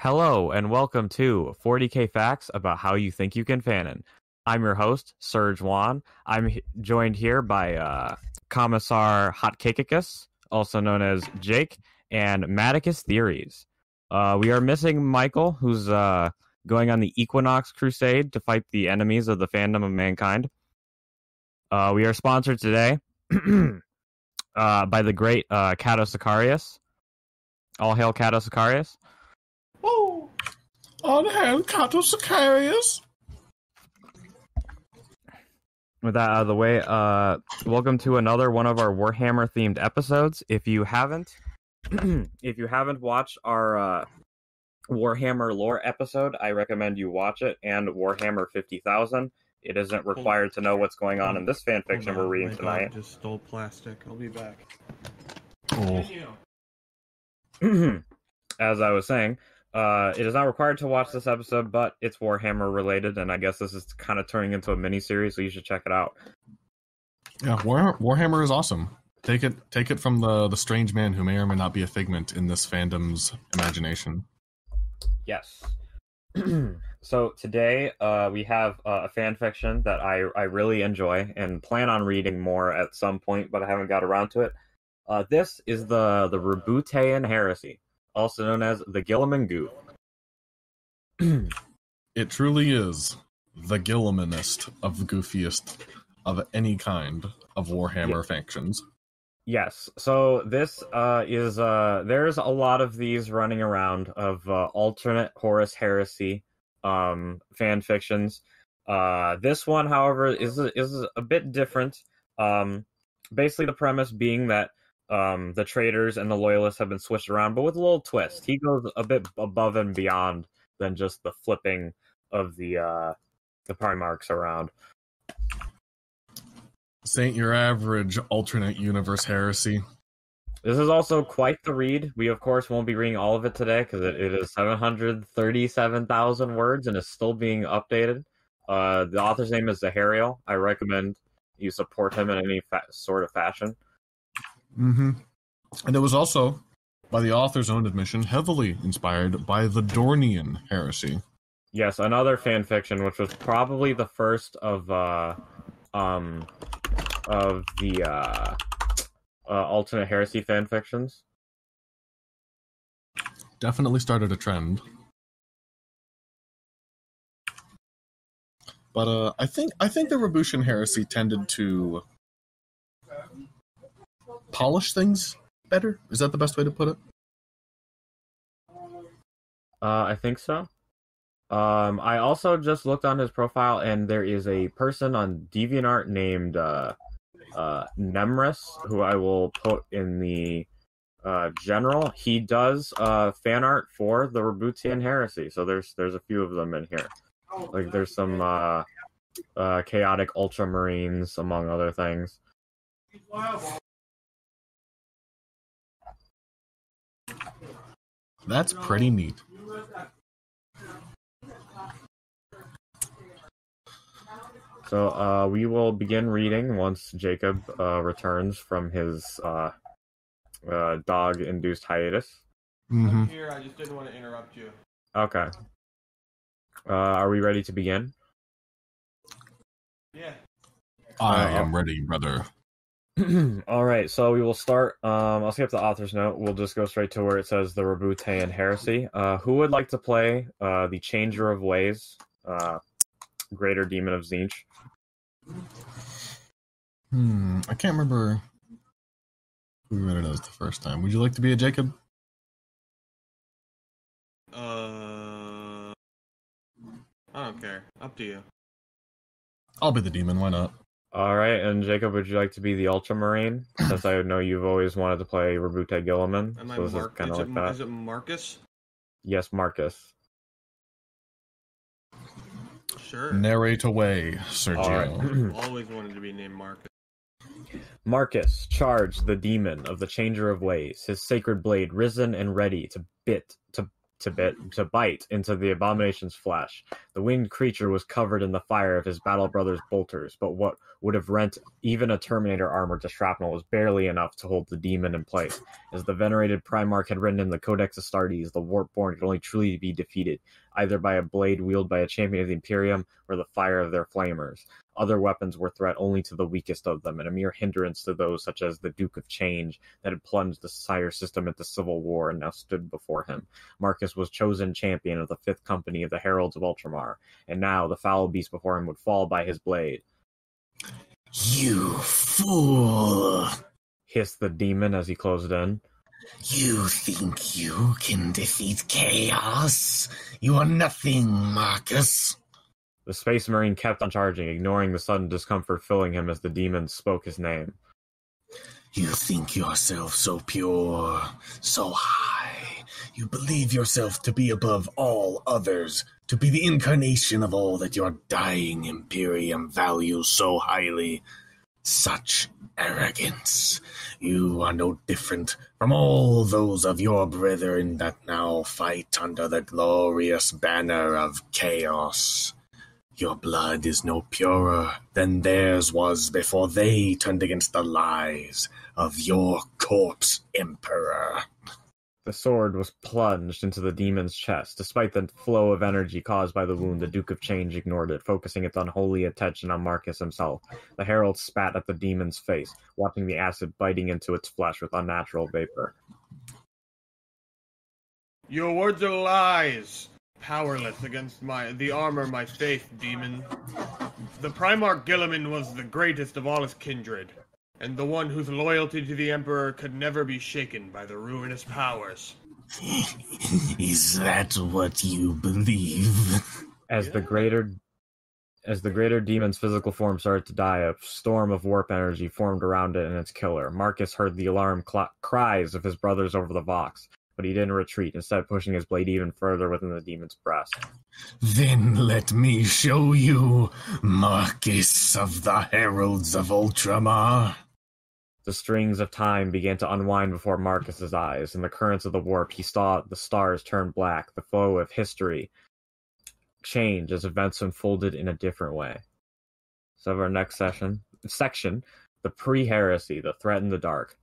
Hello and welcome to 40K Facts about how you think you can Fanon. I'm your host, Sergio. I'm joined here by Commissar Hotkakicus, also known as Jake, and Maticus Theories. We are missing Michael, who's going on the Equinox Crusade to fight the enemies of the fandom of mankind. We are sponsored today by the great Cato Sicarius. All hail Cato Sicarius. Oh, all hail Cato Sicarius. With that out of the way, welcome to another one of our Warhammer themed episodes. If you haven't watched our Warhammer lore episode, I recommend you watch it, and Warhammer 50,000. It isn't required to know what's going on in this fanfiction we're reading tonight. I just stole plastic. I'll be back. Oh. As I was saying, it is not required to watch this episode, but it's Warhammer related, and I guess this is kind of turning into a mini-series, so you should check it out. Yeah, Warhammer is awesome. Take it from the strange man who may or may not be a figment in this fandom's imagination. Yes. So today we have a fan fiction that I really enjoy and plan on reading more at some point, but I haven't got around to it. This is the Roboutian Heresy, also known as the Guilliman Goo. It truly is the Guillimanist of the goofiest of any kind of Warhammer factions. Yes, so this is there's a lot of these running around of alternate Horus Heresy fan fictions. This one, however, is a bit different. Basically, the premise being that the traitors and the loyalists have been switched around, but with a little twist. He goes a bit above and beyond than just the flipping of the Primarchs around. This ain't your average alternate universe heresy. This is also quite the read. We, of course, won't be reading all of it today because it is 737,000 words and is still being updated. The author's name is Zahariel. I recommend you support him in any sort of fashion. Mm-hmm. And it was also, by the author's own admission, heavily inspired by the Dornian Heresy. Yes, another fan fiction, which was probably the first of the alternate heresy fan fictions. Definitely started a trend. But I think the Roboutian Heresy tended to polish things better. Is that the best way to put it? I think so. I also just looked on his profile, and there is a person on DeviantArt named Nemris, who I will put in the general. He does fan art for the Roboutian Heresy, so there's a few of them in here. Like there's some chaotic Ultramarines, among other things. That's pretty neat. So we will begin reading once Jacob returns from his dog-induced hiatus. Mm-hmm. I'm here, I just didn't want to interrupt you. Okay. Are we ready to begin? Yeah. I am ready, brother. All right, so we will start. I'll skip the author's note. We'll just go straight to where it says the Roboutian Heresy. Who would like to play the Changer of Ways, Greater Demon of Tzeentch? I can't remember who read it as the first time. Would you like to be a Jacob? I don't care. Up to you. I'll be the demon. Why not? All right, and Jacob, would you like to be the Ultramarine? Since I know you've always wanted to play Roboute Guilliman. Am So this is kind of like that. Is it Marcus? Yes, Marcus. Sure. Narrate away, Sergio. All right. I've always wanted to be named Marcus. Marcus, charge the demon of the Changer of Ways, his sacred blade risen and ready to to bite into the abomination's flesh. The winged creature was covered in the fire of his battle brother's bolters, but what would have rent even a Terminator armor to shrapnel was barely enough to hold the demon in place. As the venerated Primarch had written in the Codex Astartes, the Warpborn could only truly be defeated, either by a blade wielded by a champion of the Imperium or the fire of their flamers. Other weapons were threat only to the weakest of them, and a mere hindrance to those such as the Duke of Change that had plunged the Sire system into civil war and now stood before him. Marcus was chosen champion of the 5th Company of the Heralds of Ultramar, and now the foul beast before him would fall by his blade. You fool! Hissed the demon as he closed in. You think you can defeat chaos? You are nothing, Marcus. The Space Marine kept on charging, ignoring the sudden discomfort filling him as the demon spoke his name. You think yourself so pure, so high. You believe yourself to be above all others, to be the incarnation of all that your dying Imperium values so highly. Such arrogance. You are no different from all those of your brethren that now fight under the glorious banner of chaos. Your blood is no purer than theirs was before they turned against the lies of your corpse emperor. The sword was plunged into the demon's chest. Despite the flow of energy caused by the wound, the Duke of Change ignored it, focusing its unholy attention on Marcus himself. The herald spat at the demon's face, watching the acid biting into its flesh with unnatural vapor. Your words are lies. Powerless against the armor my faith, demon. The Primarch Guilliman was the greatest of all his kindred, and the one whose loyalty to the Emperor could never be shaken by the ruinous powers. Is that what you believe? As the greater demon's physical form started to die, a storm of warp energy formed around it and its killer. Marcus heard the alarm cries of his brothers over the Vox, but he didn't retreat, instead pushing his blade even further within the demon's breast. Then let me show you, Marcus of the Heralds of Ultramar. The strings of time began to unwind before Marcus's eyes. In the currents of the warp, he saw the stars turn black, the flow of history change as events unfolded in a different way. So our next section, the pre-heresy, the threat in the dark.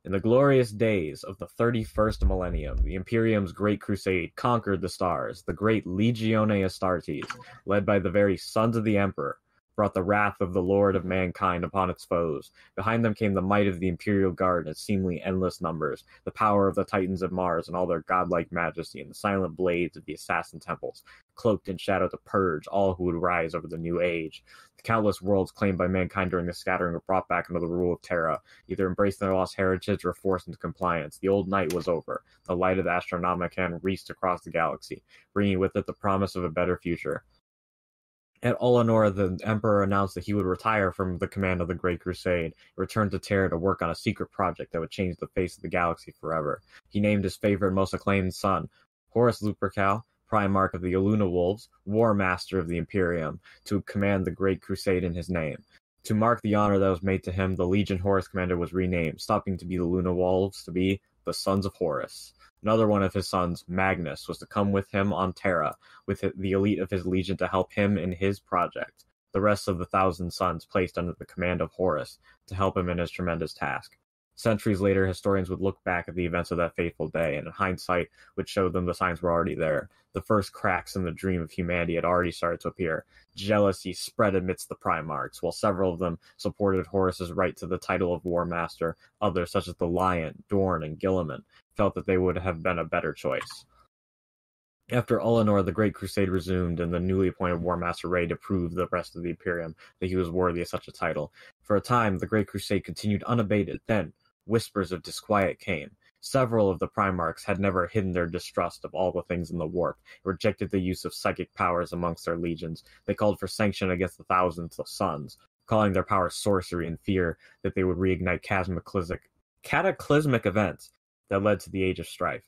In the glorious days of the 31st millennium, the Imperium's Great Crusade conquered the stars. The great Legione Astartes, led by the very sons of the Emperor, brought the wrath of the Lord of mankind upon its foes. Behind them came the might of the Imperial Guard in seemingly endless numbers, the power of the Titans of Mars and all their godlike majesty, and the silent blades of the assassin temples, cloaked in shadow to purge all who would rise over the new age. The countless worlds claimed by mankind during the scattering were brought back under the rule of Terra, either embraced their lost heritage or forced into compliance. The old night was over. The light of the Astronomicon reached across the galaxy, bringing with it the promise of a better future. At Ullanor, the Emperor announced that he would retire from the command of the Great Crusade, return to Terra to work on a secret project that would change the face of the galaxy forever. He named his favorite and most acclaimed son, Horus Lupercal, Primarch of the Illuna Wolves, War Master of the Imperium, to command the Great Crusade in his name. To mark the honor that was made to him, the Legion Horus commander was renamed, stopping to be the Luna Wolves to be the Sons of Horus. Another one of his sons, Magnus, was to come with him on Terra, with the elite of his legion to help him in his project. The rest of the 1,000 sons placed under the command of Horus to help him in his tremendous task. Centuries later, historians would look back at the events of that fateful day, and in hindsight would show them the signs were already there. The first cracks in the dream of humanity had already started to appear. Jealousy spread amidst the Primarchs, while several of them supported Horus's right to the title of War Master. Others, such as the Lion, Dorn, and Guilliman, felt that they would have been a better choice. After Ullanor, the Great Crusade resumed, and the newly appointed War Master ready to prove the rest of the Imperium that he was worthy of such a title. For a time, the Great Crusade continued unabated. Then, whispers of disquiet came. Several of the Primarchs had never hidden their distrust of all the things in the warp, rejected the use of psychic powers amongst their legions. They called for sanction against the thousands of sons, calling their power sorcery in fear that they would reignite cataclysmic events that led to the Age of Strife.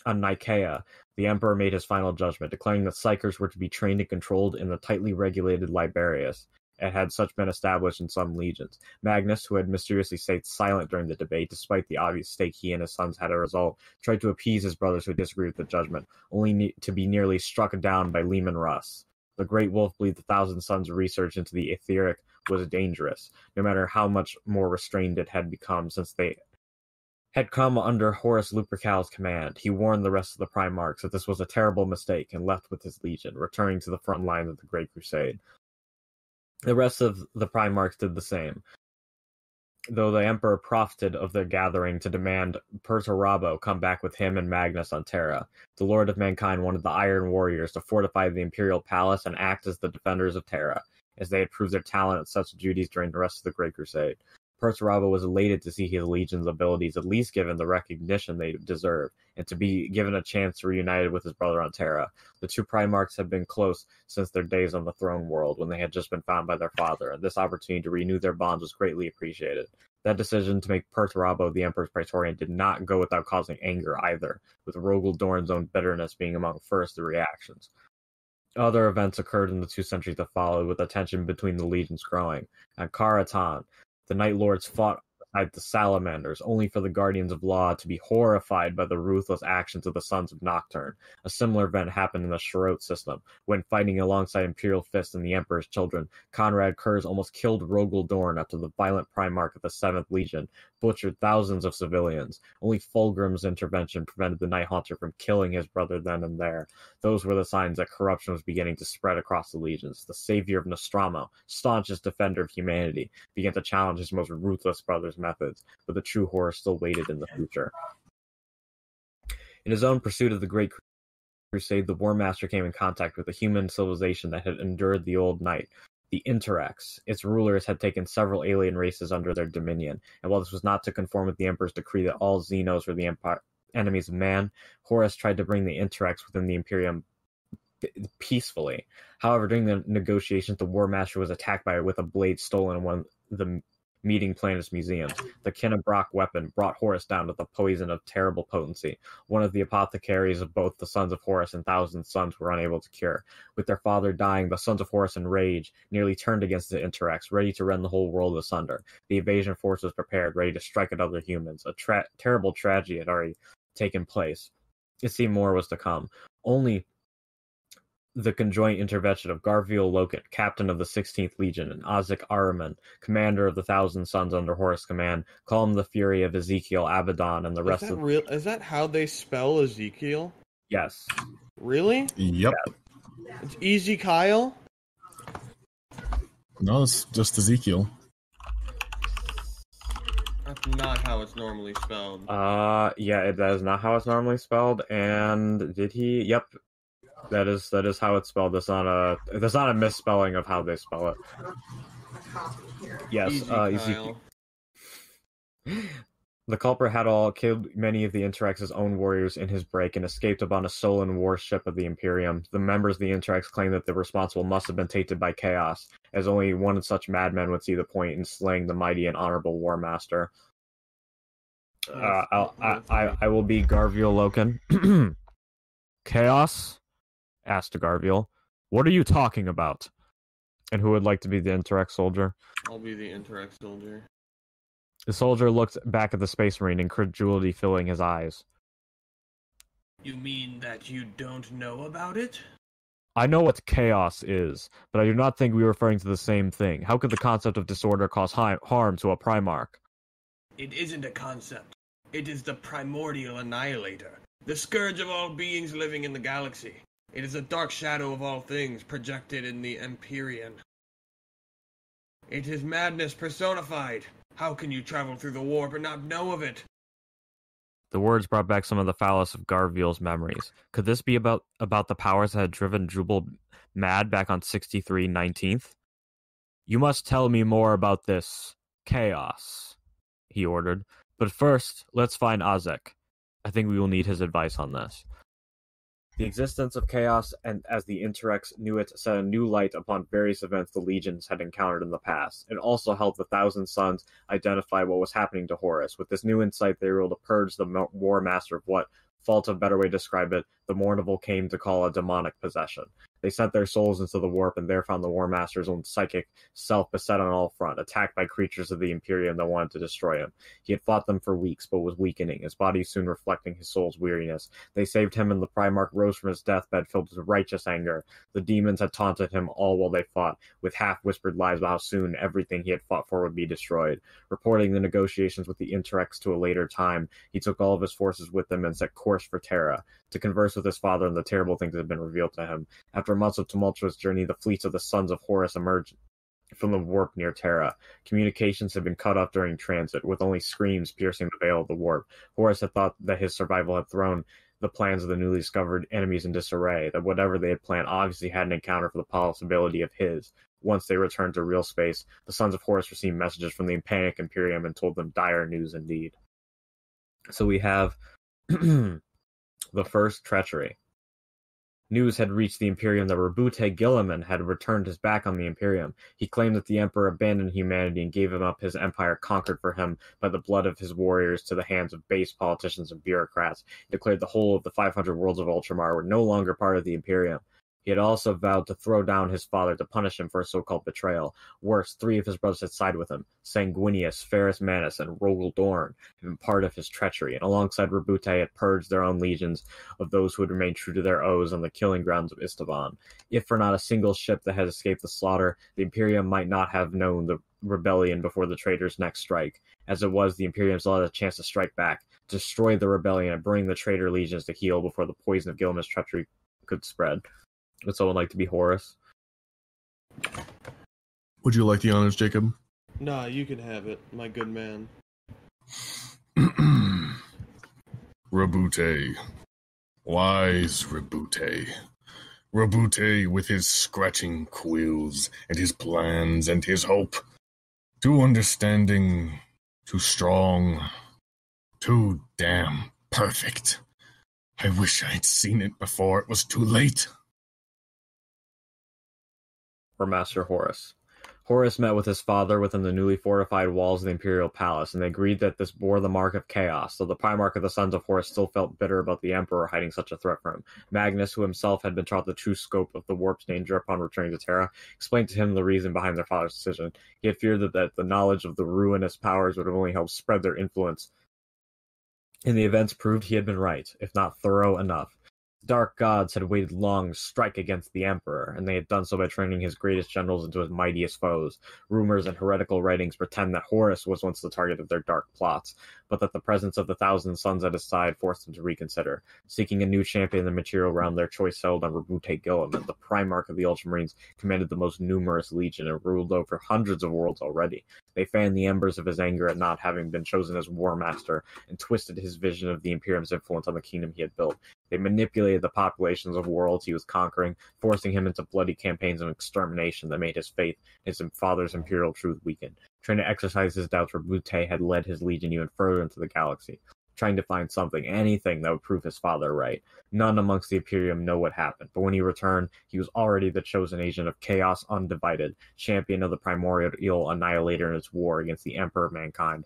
On Nicaea, the Emperor made his final judgment, declaring that Psykers were to be trained and controlled in the tightly regulated Liberius, and had such been established in some legions. Magnus, who had mysteriously stayed silent during the debate, despite the obvious stake he and his sons had as a result, tried to appease his brothers who disagreed with the judgment, only to be nearly struck down by Leman Russ. The Great Wolf believed the Thousand Sons' research into the etheric was dangerous, no matter how much more restrained it had become since they had come under Horus Lupercal's command. He warned the rest of the Primarchs that this was a terrible mistake and left with his legion, returning to the front line of the Great Crusade. The rest of the Primarchs did the same, though the Emperor profited of their gathering to demand Perturabo come back with him and Magnus on Terra. The Lord of Mankind wanted the Iron Warriors to fortify the Imperial Palace and act as the defenders of Terra, as they had proved their talent at such duties during the rest of the Great Crusade. Perturabo was elated to see his legion's abilities at least given the recognition they deserved, and to be given a chance to reunite with his brother on Terra. The two Primarchs had been close since their days on the throne world, when they had just been found by their father, and this opportunity to renew their bonds was greatly appreciated. That decision to make Perturabo the Emperor's Praetorian did not go without causing anger either, with Rogel Dorn's own bitterness being among first the reactions. Other events occurred in the 2 centuries that followed, with the tension between the legions growing. At Karatan, the Nightlords fought beside the Salamanders, only for the Guardians of Law to be horrified by the ruthless actions of the Sons of Nocturne. A similar event happened in the Sharot system, when fighting alongside Imperial Fist and the Emperor's children, Conrad Kurz almost killed Rogel Dorn after the violent Primarch of the 7th Legion butchered thousands of civilians. Only Fulgrim's intervention prevented the Night Haunter from killing his brother then and there. Those were the signs that corruption was beginning to spread across the legions. The savior of Nostromo, staunchest defender of humanity, began to challenge his most ruthless brother's methods, but the true horror still waited in the future. In his own pursuit of the Great Crusade, the War Master came in contact with a human civilization that had endured the Old Night, the Interrex. Its rulers had taken several alien races under their dominion, and while this was not to conform with the Emperor's decree that all Xenos were the enemies of man, Horus tried to bring the Interrex within the Imperium peacefully. However, during the negotiations, the War Master was attacked with a blade stolen in one of the meeting planet's museums. The Kinnebrock weapon brought Horus down with a poison of terrible potency. One of the apothecaries of both the Sons of Horus and Thousand Sons were unable to cure. With their father dying, the Sons of Horus in rage nearly turned against the Interrex, ready to rend the whole world asunder. The invasion force was prepared, ready to strike at other humans. A terrible tragedy had already taken place. It seemed more was to come. Only the conjoint intervention of Garviel Loken, captain of the 16th Legion, and Ozik Araman, commander of the Thousand Sons under Horus' command, calmed the fury of Ezekiel, Abaddon, and the rest of... Is that how they spell Ezekiel? Yes. Really? Yep. Yeah. It's Easy Kyle? No, it's just Ezekiel. That's not how it's normally spelled. Yeah, that is not how it's normally spelled, and did he... Yep. That is how it's spelled. That's not a misspelling of how they spell it. Yes, Ezekiel. The culprit had killed many of the Interrex's own warriors in his break and escaped upon a stolen warship of the Imperium. The members of the Interrex claimed that the responsible must have been tainted by chaos, as only one such madman would see the point in slaying the mighty and honorable War Master. I will be Garviel Loken. Chaos? Asked Garviel. What are you talking about? And who would like to be the Interrex soldier? I'll be the Interrex soldier. The soldier looked back at the Space Marine, incredulity filling his eyes. You mean that you don't know about it? I know what chaos is, but I do not think we are referring to the same thing. How could the concept of disorder cause harm to a Primarch? It isn't a concept. It is the primordial annihilator, the scourge of all beings living in the galaxy. It is a dark shadow of all things, projected in the Empyrean. It is madness personified. How can you travel through the war but not know of it? The words brought back some of the phallus of Garviel's memories. Could this be about the powers that had driven Jubal mad back on 63/19th? You must tell me more about this chaos, he ordered. But first, let's find Azek. I think we will need his advice on this. The existence of chaos, and as the Interrex knew it, set a new light upon various events the legions had encountered in the past. It also helped the Thousand Sons identify what was happening to Horus. With this new insight, they were able to purge the War Master of what, fault of better way to describe it, the Mournival came to call a demonic possession. They sent their souls into the warp and there found the War Master's own psychic self beset on all front, attacked by creatures of the Imperium that wanted to destroy him. He had fought them for weeks, but was weakening, his body soon reflecting his soul's weariness. They saved him, and the Primarch rose from his deathbed filled with righteous anger. The demons had taunted him all while they fought, with half-whispered lies about how soon everything he had fought for would be destroyed. Reporting the negotiations with the Interrex to a later time, he took all of his forces with him and set course for Terra, to converse with his father on the terrible things that had been revealed to him. After months of tumultuous journey, the fleets of the Sons of Horus emerged from the warp near Terra. Communications had been cut off during transit, with only screams piercing the veil of the warp. Horus had thought that his survival had thrown the plans of the newly discovered enemies in disarray, that whatever they had planned obviously had an encounter for the possibility of his. Once they returned to real space, the Sons of Horus received messages from the Panic Imperium and told them dire news indeed. So we have the first treachery. News had reached the Imperium that Rouboutian Guilliman had returned his back on the Imperium. He claimed that the Emperor abandoned humanity and gave him up his empire conquered for him by the blood of his warriors to the hands of base politicians and bureaucrats. He declared the whole of the 500 worlds of Ultramar were no longer part of the Imperium. He had also vowed to throw down his father to punish him for a so-called betrayal. Worse, 3 of his brothers had sided with him. Sanguinius, Ferrus Manus, and Rogel Dorn had been part of his treachery, and alongside Roboutian had purged their own legions of those who had remained true to their oaths on the killing grounds of Istvan. If for not a single ship that had escaped the slaughter, the Imperium might not have known the rebellion before the traitors' next strike. As it was, the Imperium still had a chance to strike back, destroy the rebellion, and bring the traitor legions to heel before the poison of Guilliman's treachery could spread. Would someone like to be Horus? Would you like the honors, Jacob? Nah, you can have it, my good man. Roboutian. Wise Roboutian. Roboutian with his scratching quills, and his plans, and his hope. Too understanding, too strong, too damn perfect. I wish I'd seen it before it was too late. Or Master Horus. Horus met with his father within the newly fortified walls of the Imperial Palace, and they agreed that this bore the mark of chaos, though the Primarch of the Sons of Horus still felt bitter about the Emperor hiding such a threat from him. Magnus, who himself had been taught the true scope of the warp's danger upon returning to Terra, explained to him the reason behind their father's decision. He had feared that the knowledge of the ruinous powers would have only helped spread their influence. And the events proved he had been right, if not thorough enough. Dark gods had waited long to strike against the Emperor, and they had done so by training his greatest generals into his mightiest foes. Rumors and heretical writings pretend that Horus was once the target of their dark plots, but that the presence of the Thousand Sons at his side forced him to reconsider. Seeking a new champion in the material realm, their choice settled on Roboutian Guilliman. The Primarch of the Ultramarines commanded the most numerous legion and ruled over hundreds of worlds already. They fanned the embers of his anger at not having been chosen as War Master, and twisted his vision of the Imperium's influence on the kingdom he had built. They manipulated the populations of worlds he was conquering, forcing him into bloody campaigns of extermination that made his faith in his father's imperial truth weaken. Trying to exercise his doubts, Roboutian had led his legion even further into the galaxy, trying to find something, anything that would prove his father right. None amongst the Imperium know what happened, but when he returned, he was already the chosen agent of Chaos Undivided, champion of the primordial annihilator in its war against the Emperor of mankind.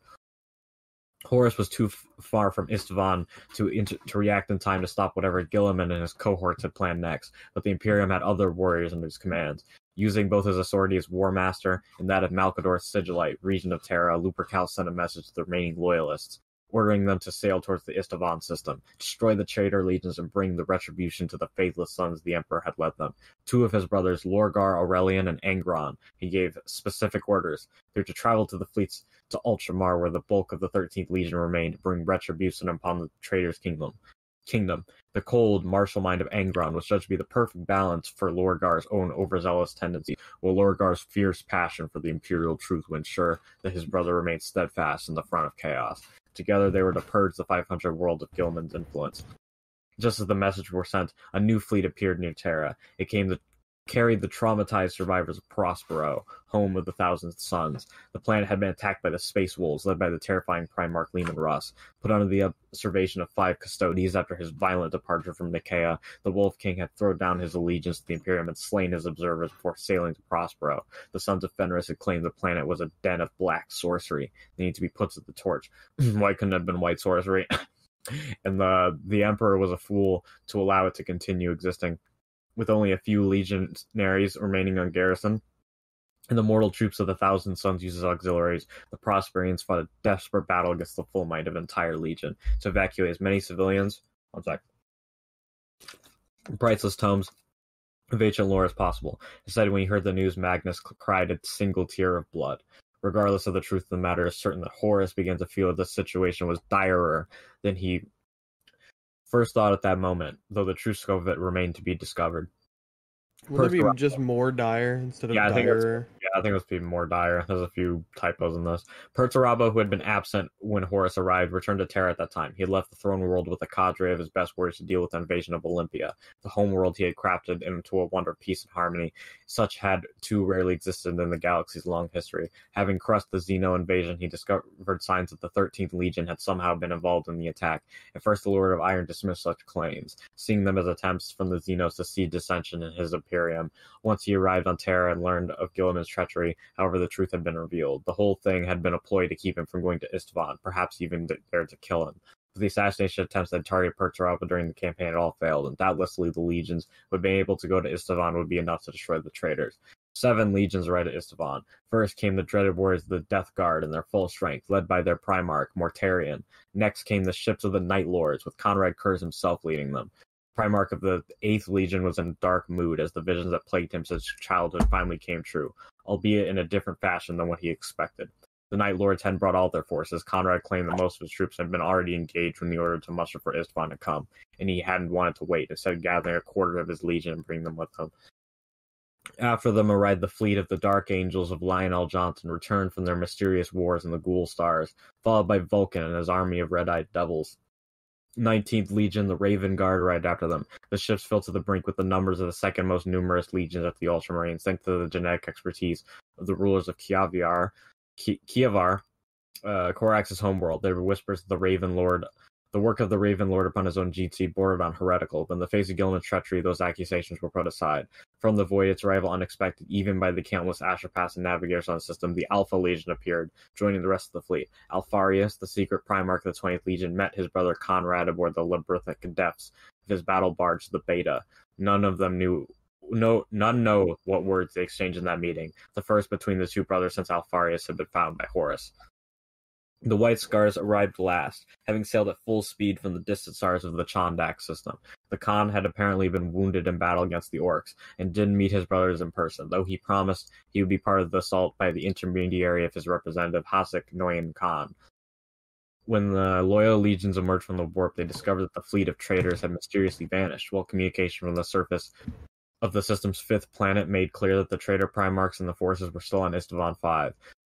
Horus was too far from Istvan to react in time to stop whatever Guilliman and his cohorts had planned next, but the Imperium had other warriors under his command. Using both his authority as War Master and that of Malcador's Sigillite, regent of Terra, Lupercal sent a message to the remaining loyalists, ordering them to sail towards the Istvan system, destroy the traitor legions, and bring the retribution to the faithless sons the Emperor had led them. 2 of his brothers, Lorgar Aurelian and Angron, he gave specific orders. They were to travel to the fleets to Ultramar, where the bulk of the 13th Legion remained, to bring retribution upon the traitor's kingdom. The cold, martial mind of Angron was judged to be the perfect balance for Lorgar's own overzealous tendencies, while Lorgar's fierce passion for the imperial truth would ensure that his brother remained steadfast in the front of chaos. Together they were to purge the 500 world of Guilliman's influence. Just as the message were sent, a new fleet appeared near Terra. It came to carried the traumatized survivors of Prospero, home of the Thousand Sons. The planet had been attacked by the Space Wolves, led by the terrifying Primarch Leman Russ. Put under the observation of 5 custodies after his violent departure from Nicaea, the Wolf King had thrown down his allegiance to the Imperium and slain his observers before sailing to Prospero. The Sons of Fenris had claimed the planet was a den of black sorcery. They needed to be put to the torch. Why couldn't it have been white sorcery? And the Emperor was a fool to allow it to continue existing. with only a few legionaries remaining on garrison, and the mortal troops of the Thousand Sons used as auxiliaries, the Prosperians fought a desperate battle against the full might of an entire legion to evacuate as many civilians. Priceless tomes of ancient lore as possible. Decided when he heard the news, Magnus cried a single tear of blood. Regardless of the truth of the matter, it's certain that Horus began to feel the situation was direr than he first thought at that moment, though the true scope of it remained to be discovered. Would it be just more dire instead of dire? I think it was even more dire. There's a few typos in this. Perturabo, who had been absent when Horus arrived, returned to Terra at that time. He had left the throne world with a cadre of his best warriors to deal with the invasion of Olympia, the home world he had crafted into a wonder of peace and harmony. Such had too rarely existed in the galaxy's long history. Having crushed the Xeno invasion, he discovered signs that the 13th Legion had somehow been involved in the attack. At first, the Lord of Iron dismissed such claims, seeing them as attempts from the Xenos to seed dissension in his Imperium. Once he arrived on Terra and learned of Guilliman's treachery, however, the truth had been revealed. The whole thing had been a ploy to keep him from going to Istvan, perhaps even there to kill him. But the assassination attempts that targeted Perturabo during the campaign had all failed, and doubtlessly the legions who had been able to go to Istvan would be enough to destroy the traitors. 7 legions arrived at Istvan. First came the dreaded warriors of the Death Guard in their full strength, led by their Primarch, Mortarion. Next came the ships of the Nightlords, with Conrad Kurz himself leading them. Primarch of the 8th Legion was in a dark mood as the visions that plagued him since childhood finally came true, albeit in a different fashion than what he expected. The Night Lords hadn't brought all their forces. Conrad claimed that most of his troops had been already engaged when the order to muster for Istvan had come, and he hadn't wanted to wait, instead of gathering a quarter of his legion and bringing them with him. After them arrived the fleet of the Dark Angels of Lionel Johnson, returned from their mysterious wars in the Ghoul Stars, followed by Vulcan and his army of red-eyed devils. 19th Legion, the Raven Guard, arrived after them. The ships filled to the brink with the numbers of the second most numerous legions after the Ultramarines, thanks to the genetic expertise of the rulers of Kievar, Korax's homeworld. There were whispers of the Raven Lord. The work of the Raven Lord upon his own GT bordered on heretical, but in the face of Guilliman's treachery, those accusations were put aside. From the void, its arrival unexpected, even by the countless Astropaths and navigators on the system, the Alpha Legion appeared, joining the rest of the fleet. Alfarius, the secret Primarch of the 20th Legion, met his brother Conrad aboard the Labyrinthine depths of his battle barge, the Beta. None know what words they exchanged in that meeting, the first between the two brothers since Alfarius had been found by Horus. The White Scars arrived last, having sailed at full speed from the distant stars of the Chondak system. The Khan had apparently been wounded in battle against the Orcs, and didn't meet his brothers in person, though he promised he would be part of the assault by the intermediary of his representative, Hasek Noyan Khan. When the loyal legions emerged from the warp, they discovered that the fleet of traitors had mysteriously vanished, while communication from the surface of the system's 5th planet made clear that the traitor Primarchs and the forces were still on Istvan 5.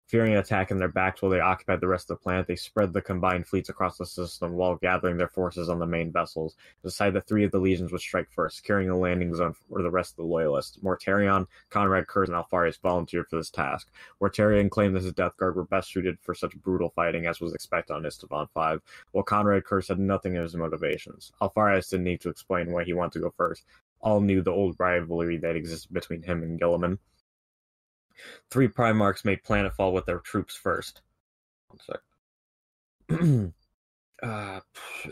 Fearing an attack in their backs while they occupied the rest of the planet, they spread the combined fleets across the system while gathering their forces on the main vessels. It decided that 3 of the legions would strike first, securing a landing zone for the rest of the loyalists. Mortarion, Conrad Kurz, and Alfarius volunteered for this task. Mortarion claimed that his Death Guard were best suited for such brutal fighting as was expected on Istvan 5, while Conrad Kurz had nothing in his motivations. Alfarius didn't need to explain why he wanted to go first. All knew the old rivalry that existed between him and Guilliman. 3 Primarchs made planetfall with their troops first. One sec.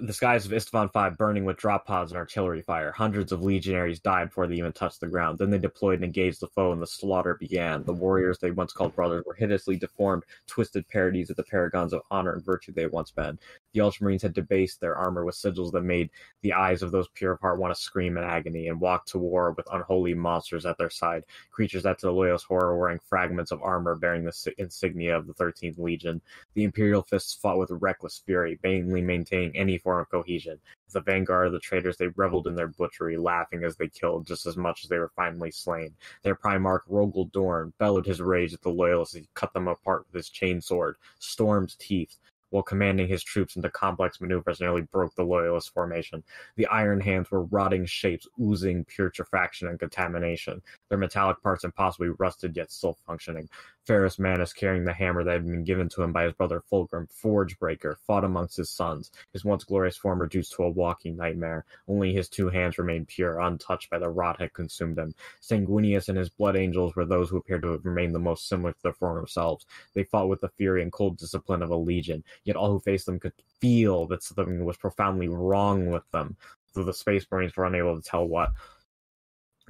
The skies of Istvan 5 burning with drop pods and artillery fire. Hundreds of legionaries died before they even touched the ground. Then they deployed and engaged the foe, and the slaughter began. The warriors they once called brothers were hideously deformed, twisted parodies of the paragons of honor and virtue they had once been. The Ultramarines had debased their armor with sigils that made the eyes of those pure of heart want to scream in agony, and walked to war with unholy monsters at their side, creatures that to the loyalist horror were wearing fragments of armor bearing the insignia of the 13th Legion. The Imperial fists fought with reckless fury, vainly maintaining any form of cohesion. As the vanguard of the traitors, they reveled in their butchery, laughing as they killed just as much as they were finally slain. Their Primarch, Rogel Dorn, bellowed his rage at the loyalists as he cut them apart with his chain sword, Storm's teeth, while commanding his troops into complex maneuvers nearly broke the loyalist formation. The Iron Hands were rotting shapes, oozing putrefaction and contamination, their metallic parts impossibly rusted yet still functioning. Ferrus Manus, carrying the hammer that had been given to him by his brother Fulgrim, Forgebreaker, fought amongst his sons, his once glorious form reduced to a walking nightmare. Only his 2 hands remained pure, untouched by the rot had consumed them. Sanguinius and his Blood Angels were those who appeared to have remained the most similar to their former selves. They fought with the fury and cold discipline of a legion, yet all who faced them could feel that something was profoundly wrong with them, though the Space Marines were unable to tell what.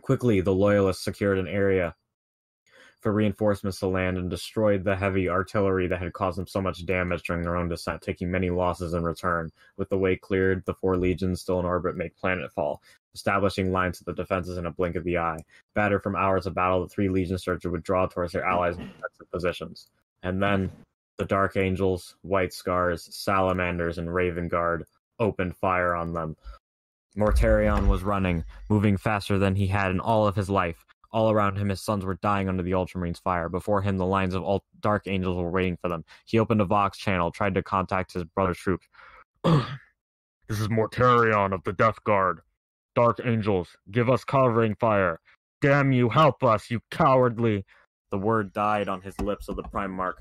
Quickly, the Loyalists secured an area for reinforcements to land and destroyed the heavy artillery that had caused them so much damage during their own descent, taking many losses in return. With the way cleared, the 4 legions still in orbit make planetfall, establishing lines of the defenses in a blink of the eye. Battered from hours of battle, the 3 legion surge would draw towards their allies in defensive positions. And then the Dark Angels, White Scars, Salamanders, and Raven Guard opened fire on them. Mortarion was running, moving faster than he had in all of his life. All around him, his sons were dying under the Ultramarines' fire. Before him, the lines of Dark Angels were waiting for them. He opened a Vox channel, tried to contact his brother's troops. This is Mortarion of the Death Guard. Dark Angels, give us covering fire. Damn you, help us, you cowardly. The word died on his lips of the Primarch.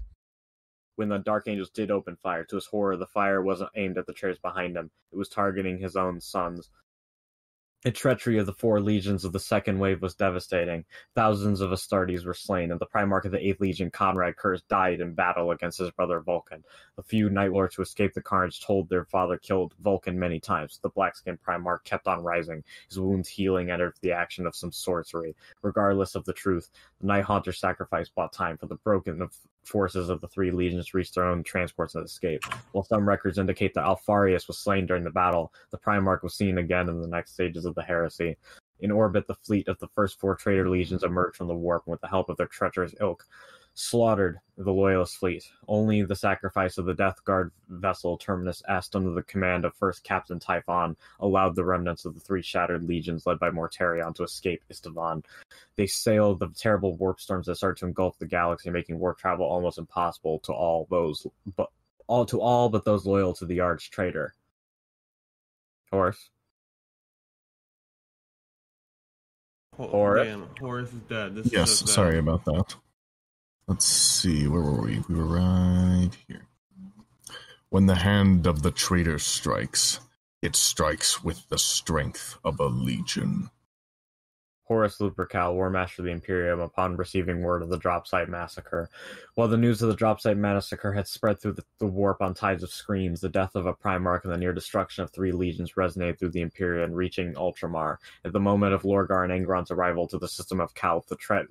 When the Dark Angels did open fire, to his horror, the fire wasn't aimed at the traitors behind him. It was targeting his own sons. The treachery of the 4 legions of the second wave was devastating. Thousands of Astartes were slain, and the Primarch of the 8th Legion, Conrad Kurz, died in battle against his brother Vulcan. The few Nightlords who escaped the carnage told their father killed Vulcan many times. The black-skinned Primarch kept on rising, his wounds healing under the action of some sorcery. Regardless of the truth, the Night Haunter's sacrifice bought time for the broken forces of the 3 legions to reach their own transports and escape. While some records indicate that Alfarius was slain during the battle, the Primarch was seen again in the next stages of the heresy. In orbit, the fleet of the first 4 traitor legions emerged from the warp and with the help of their treacherous ilk, slaughtered the Loyalist fleet. Only the sacrifice of the Death Guard vessel Terminus Est under the command of First Captain Typhon allowed the remnants of the 3 shattered legions led by Mortarion to escape Istvan. They sailed the terrible warp storms that started to engulf the galaxy, making warp travel almost impossible to all but those loyal to the arch traitor. Horus? Horus? Damn, Horus is dead. Yes, sorry about that. Let's see, where were we? We were right here. When the hand of the traitor strikes, it strikes with the strength of a legion. Horus Lupercal, War Master of the Imperium, upon receiving word of the Dropsite Massacre. While the news of the Dropsite Massacre had spread through the warp on tides of screams, the death of a Primarch and the near destruction of 3 legions resonated through the Imperium, reaching Ultramar. At the moment of Lorgar and Angron's arrival to the system of Calth, the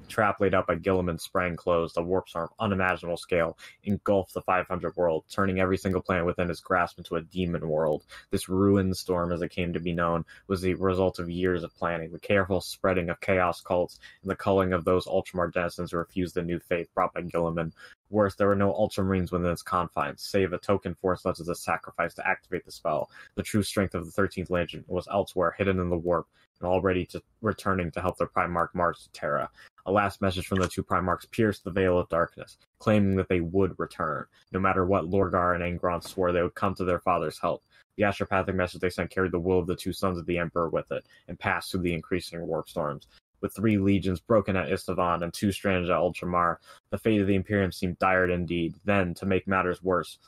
trap laid out by Guilliman sprang closed. A warp storm of unimaginable scale engulfed the 500 world, turning every single planet within its grasp into a demon world. This ruin storm, as it came to be known, was the result of years of planning, the careful spreading of chaos cults, and the culling of those Ultramar denizens who refused the new faith brought by Guilliman. Worse, there were no Ultramarines within its confines, save a token force led as a sacrifice to activate the spell. The true strength of the 13th Legion was elsewhere, hidden in the warp, and already returning to help their Primarch march to Terra. A last message from the 2 Primarchs pierced the veil of darkness, claiming that they would return. No matter what Lorgar and Angron swore, they would come to their father's help. The astropathic message they sent carried the will of the 2 sons of the Emperor with it, and passed through the increasing warp storms. With 3 legions broken at Istvan and 2 stranded at Ultramar, the fate of the Imperium seemed dire indeed. Then, to make matters worse,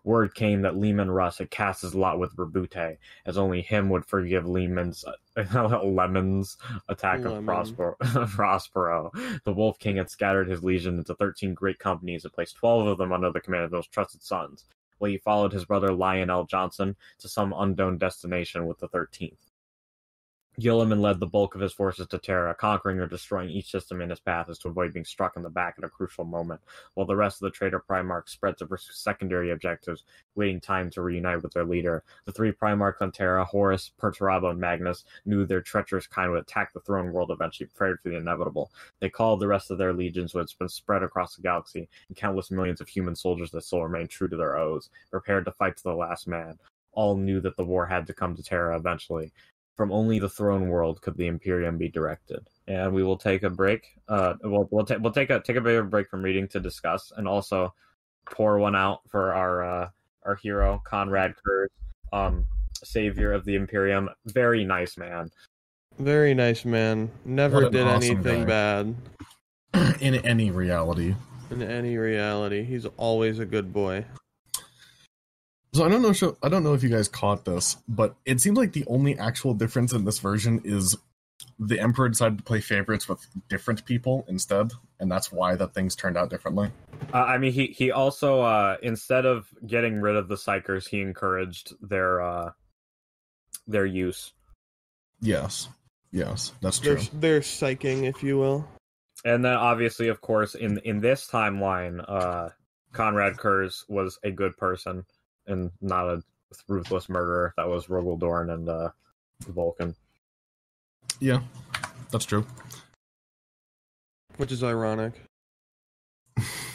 word came that Leman Russ had cast his lot with Roboute, as only him would forgive Lemon's Lemon's attack of Prospero. The Wolf King had scattered his legion into 13 great companies and placed 12 of them under the command of those trusted sons, while he followed his brother Lionel Johnson to some unknown destination with the 13th. Guilliman led the bulk of his forces to Terra, conquering or destroying each system in his path as to avoid being struck in the back at a crucial moment, while the rest of the traitor Primarchs spread to pursue secondary objectives, waiting time to reunite with their leader. The 3 Primarchs on Terra, Horus, Perturabo, and Magnus, knew their treacherous kind would attack the throne world eventually, prepared for the inevitable. They called the rest of their legions, who had been spread across the galaxy, and countless millions of human soldiers that still remained true to their oaths, prepared to fight to the last man. All knew that the war had to come to Terra eventually. From only the throne world could the Imperium be directed. And we will take a break. We'll take a bit of a break from reading to discuss, and also pour one out for our hero Conrad Kurz, savior of the Imperium. Very nice man. Very nice man. Never did awesome anything bad. In any reality. In any reality, he's always a good boy. So I don't know if you guys caught this, but it seems like the only actual difference in this version is the Emperor decided to play favorites with different people instead, and that's why that things turned out differently. I mean, he also instead of getting rid of the Psychers, he encouraged their use. Yes, Yes, that's true. They're psyching, if you will. And then, obviously, of course, in this timeline, Conrad Kurz was a good person and not a ruthless murderer. That was Rogaldorn and Vulcan. Yeah, that's true. Which is ironic.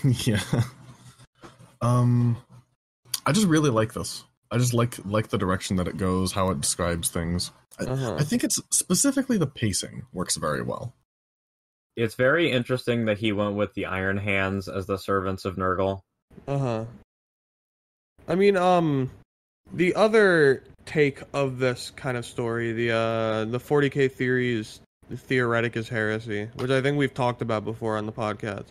Yeah. I just really like this. I just like the direction that it goes, how it describes things. I think it's specifically the pacing works very well. It's very interesting that he went with the Iron Hands as the servants of Nurgle. I mean, the other take of this kind of story, the 40k theories, the Theoreticus Heresy, which I think we've talked about before on the podcast,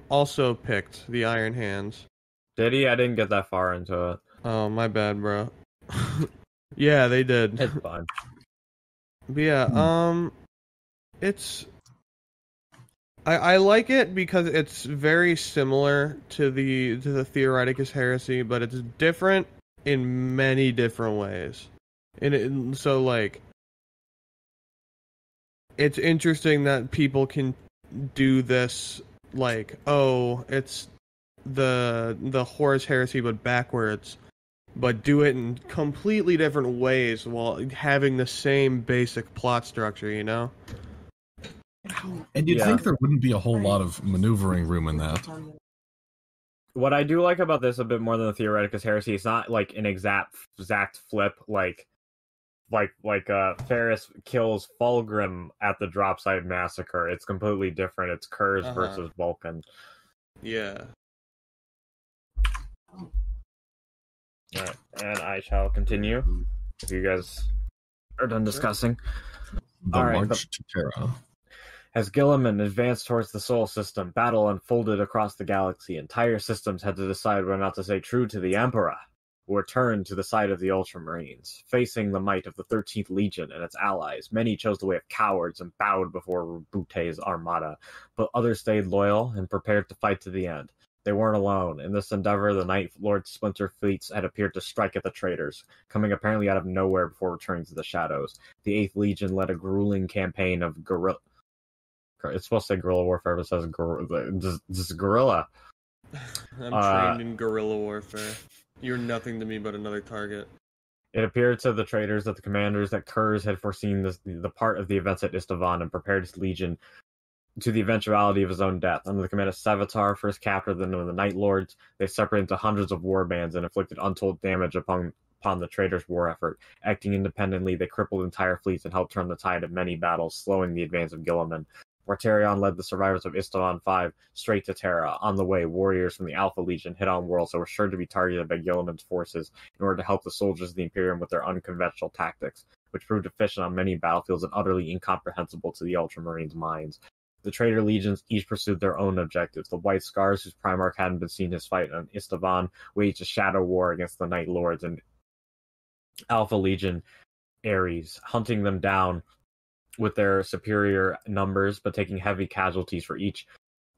also picked the Iron Hands. Did he? I didn't get that far into it. Oh, my bad, bro. Yeah, they did. It's fine. But yeah, it's... I like it because it's very similar to the Theoreticus Heresy, but it's different in many different ways. So, like, it's interesting that people can do this, like, oh, it's the Horus Heresy but backwards, but do it in completely different ways while having the same basic plot structure, you know? And you'd think there wouldn't be a whole lot of maneuvering room in that. What I do like about this a bit more than the Theoreticus Heresy, it's not like an exact flip, like Ferris kills Fulgrim at the Dropside Massacre. It's completely different. It's Kurz versus Vulcan. Yeah. Alright, and I shall continue if you guys are done discussing. The March to Terra. As Guilliman advanced towards the Sol system, battle unfolded across the galaxy. Entire systems had to decide whether or not to stay true to the Emperor, or turn to the side of the Ultramarines. Facing the might of the 13th Legion and its allies, many chose the way of cowards and bowed before Rouboutian's armada, but others stayed loyal and prepared to fight to the end. They weren't alone. In this endeavor, the Nightlords' splinter fleets had appeared to strike at the traitors, coming apparently out of nowhere before returning to the shadows. The 8th Legion led a grueling campaign of guerrilla... It's supposed to say guerrilla warfare, but it says guerrilla. I'm trained in guerrilla warfare. You're nothing to me but another target. It appeared to the traitors that the commanders that Kurz had foreseen the part of the events at Istvan and prepared his legion to the eventuality of his own death. Under the command of Savitar, first captor of the Nightlords, they separated into hundreds of war bands and inflicted untold damage upon the traitors' war effort. Acting independently, they crippled entire fleets and helped turn the tide of many battles, slowing the advance of Guilliman. Mortarion led the survivors of Istvan V straight to Terra. On the way, warriors from the Alpha Legion hit on worlds that were sure to be targeted by Guilliman's forces in order to help the soldiers of the Imperium with their unconventional tactics, which proved efficient on many battlefields and utterly incomprehensible to the Ultramarines' minds. The traitor legions each pursued their own objectives. The White Scars, whose Primarch hadn't been seen his fight on Istvan, waged a shadow war against the Night Lords and Alpha Legion Ares, hunting them down with their superior numbers, but taking heavy casualties for each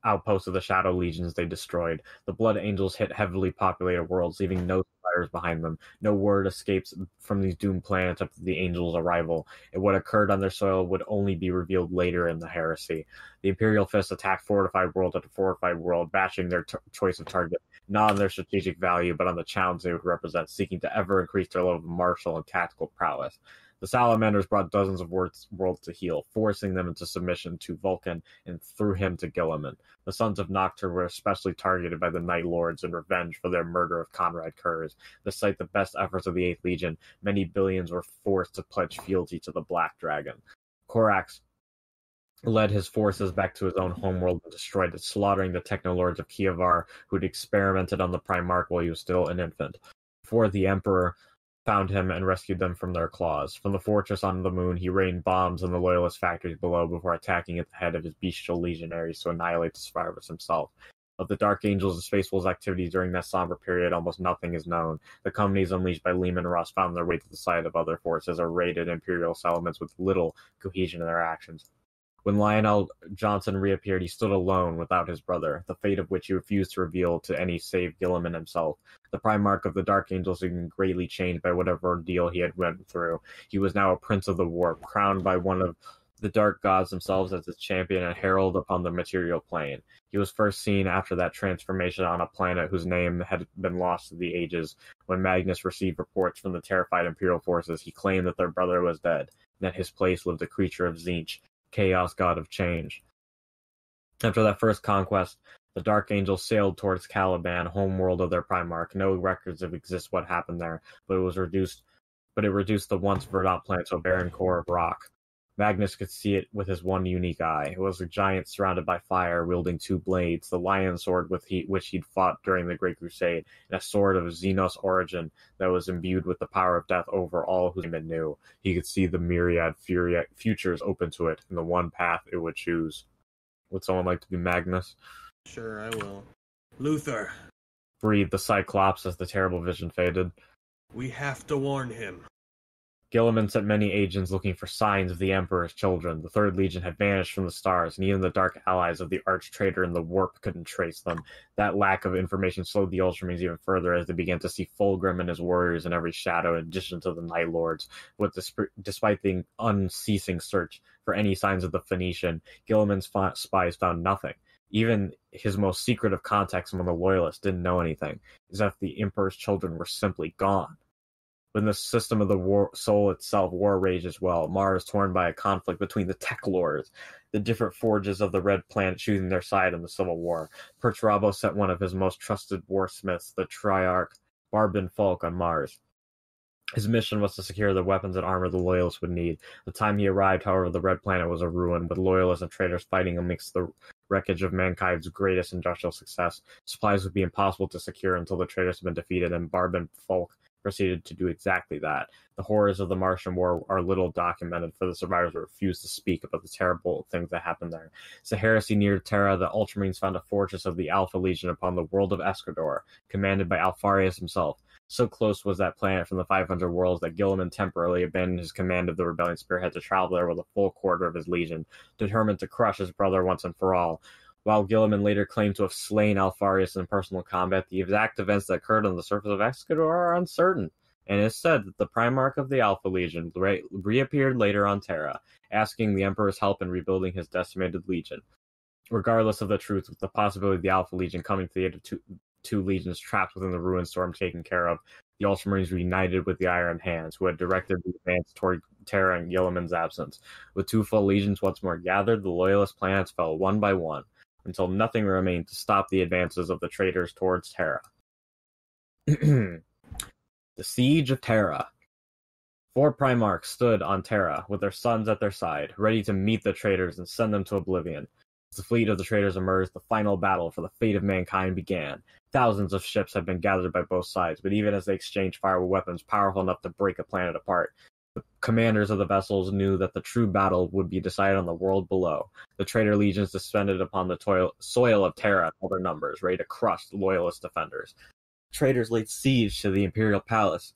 outpost of the Shadow Legions they destroyed. The Blood Angels hit heavily populated worlds, leaving no survivors behind them. No word escapes from these doomed planets up to the Angels' arrival, and what occurred on their soil would only be revealed later in the heresy. The Imperial Fist attacked fortified world after fortified world, bashing their choice of target, not on their strategic value, but on the challenge they would represent, seeking to ever increase their level of martial and tactical prowess. The Salamanders brought dozens of worlds to heal, forcing them into submission to Vulcan and through him to Guilliman. The Sons of Nocturne were especially targeted by the Night Lords in revenge for their murder of Conrad Kurz. Despite the best efforts of the 8th Legion, many billions were forced to pledge fealty to the Black Dragon. Korax led his forces back to his own homeworld and destroyed it, slaughtering the Technolords of Kievar, who had experimented on the Primarch while he was still an infant. Before the Emperor found him and rescued them from their claws. From the fortress on the moon, he rained bombs on the loyalist factories below before attacking at the head of his bestial legionaries to annihilate the survivors himself. Of the Dark Angels and Space Wolves' activities during that somber period, almost nothing is known. The companies unleashed by Lehman Russ found their way to the side of other forces or raided Imperial settlements with little cohesion in their actions. When Lionel Johnson reappeared, he stood alone without his brother, the fate of which he refused to reveal to any save Guilliman himself. The Primarch of the Dark Angels had been greatly changed by whatever ordeal he had went through. He was now a prince of the warp, crowned by one of the dark gods themselves as his champion and herald upon the material plane. He was first seen after that transformation on a planet whose name had been lost to the ages. When Magnus received reports from the terrified Imperial forces, he claimed that their brother was dead, and at his place lived a creature of Tzeentch, chaos god of change. After that first conquest, the Dark Angels sailed towards Caliban, homeworld of their Primarch. No records of exist what happened there, but it reduced the once verdant planet to a barren core of rock. Magnus could see it with his one unique eye. It was a giant surrounded by fire, wielding two blades, the lion sword with which he'd fought during the Great Crusade, and a sword of Xenos origin that was imbued with the power of death over all who it knew. He could see the myriad futures open to it, and the one path it would choose. Would someone like to be Magnus? Sure, I will. Luther, Breathed the Cyclops as the terrible vision faded. we have to warn him. Guilliman sent many agents looking for signs of the Emperor's children. The Third Legion had vanished from the stars, and even the dark allies of the arch-traitor in the warp couldn't trace them. That lack of information slowed the Ultramarines even further as they began to see Fulgrim and his warriors in every shadow, in addition to the Nightlords. Despite the unceasing search for any signs of the Phoenician, Guilliman's spies found nothing. Even his most secretive contacts among the Loyalists didn't know anything, as if the Emperor's children were simply gone. Within the system of the soul itself, war raged as well. Mars torn by a conflict between the Tech Lords, the different forges of the Red Planet choosing their side in the Civil War. Perturabo sent one of his most trusted warsmiths, the Triarch Barbin Falk, on Mars. His mission was to secure the weapons and armor the Loyalists would need. The time he arrived, however, the Red Planet was a ruin, with Loyalists and traitors fighting amidst the wreckage of mankind's greatest industrial success. Supplies would be impossible to secure until the traitors had been defeated, and Barbin Falk proceeded to do exactly that. The horrors of the Martian War are little documented, for the survivors refused to speak about the terrible things that happened there. As the heresy neared Terra, the Ultramarines found a fortress of the Alpha Legion upon the world of Escador, commanded by Alfarius himself. So close was that planet from the 500 worlds that Guilliman temporarily abandoned his command of the rebellion spearhead to travel there with a full quarter of his legion, determined to crush his brother once and for all. While Guilliman later claimed to have slain Alfarius in personal combat, the exact events that occurred on the surface of Escador are uncertain, and it is said that the Primarch of the Alpha Legion reappeared later on Terra, asking the Emperor's help in rebuilding his decimated legion. Regardless of the truth, with the possibility of the Alpha Legion coming to the aid of two legions trapped within the ruin storm taken care of, the Ultramarines reunited with the Iron Hands, who had directed the advance toward Terra in Guilliman's absence. With two full legions once more gathered, the Loyalist planets fell one by one, until nothing remained to stop the advances of the traitors towards Terra. The Siege of Terra. 4 Primarchs stood on Terra, with their sons at their side, ready to meet the traitors and send them to oblivion. As the fleet of the traitors emerged, the final battle for the fate of mankind began. Thousands of ships had been gathered by both sides, but even as they exchanged fire with weapons powerful enough to break a planet apart, the commanders of the vessels knew that the true battle would be decided on the world below. The traitor legions descended upon the soil of Terra in all their numbers, ready to crush the Loyalist defenders. Traitors laid siege to the Imperial Palace,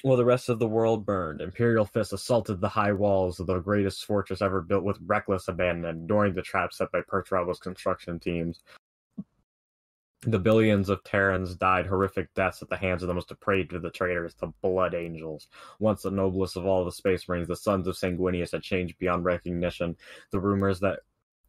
while the rest of the world burned. Imperial fists assaulted the high walls of the greatest fortress ever built with reckless abandon, ignoring the traps set by Perturabo's construction teams. The billions of Terrans died horrific deaths at the hands of the most depraved of the traitors, the Blood Angels. Once the noblest of all the Space Marines, the sons of Sanguinius had changed beyond recognition. The rumors that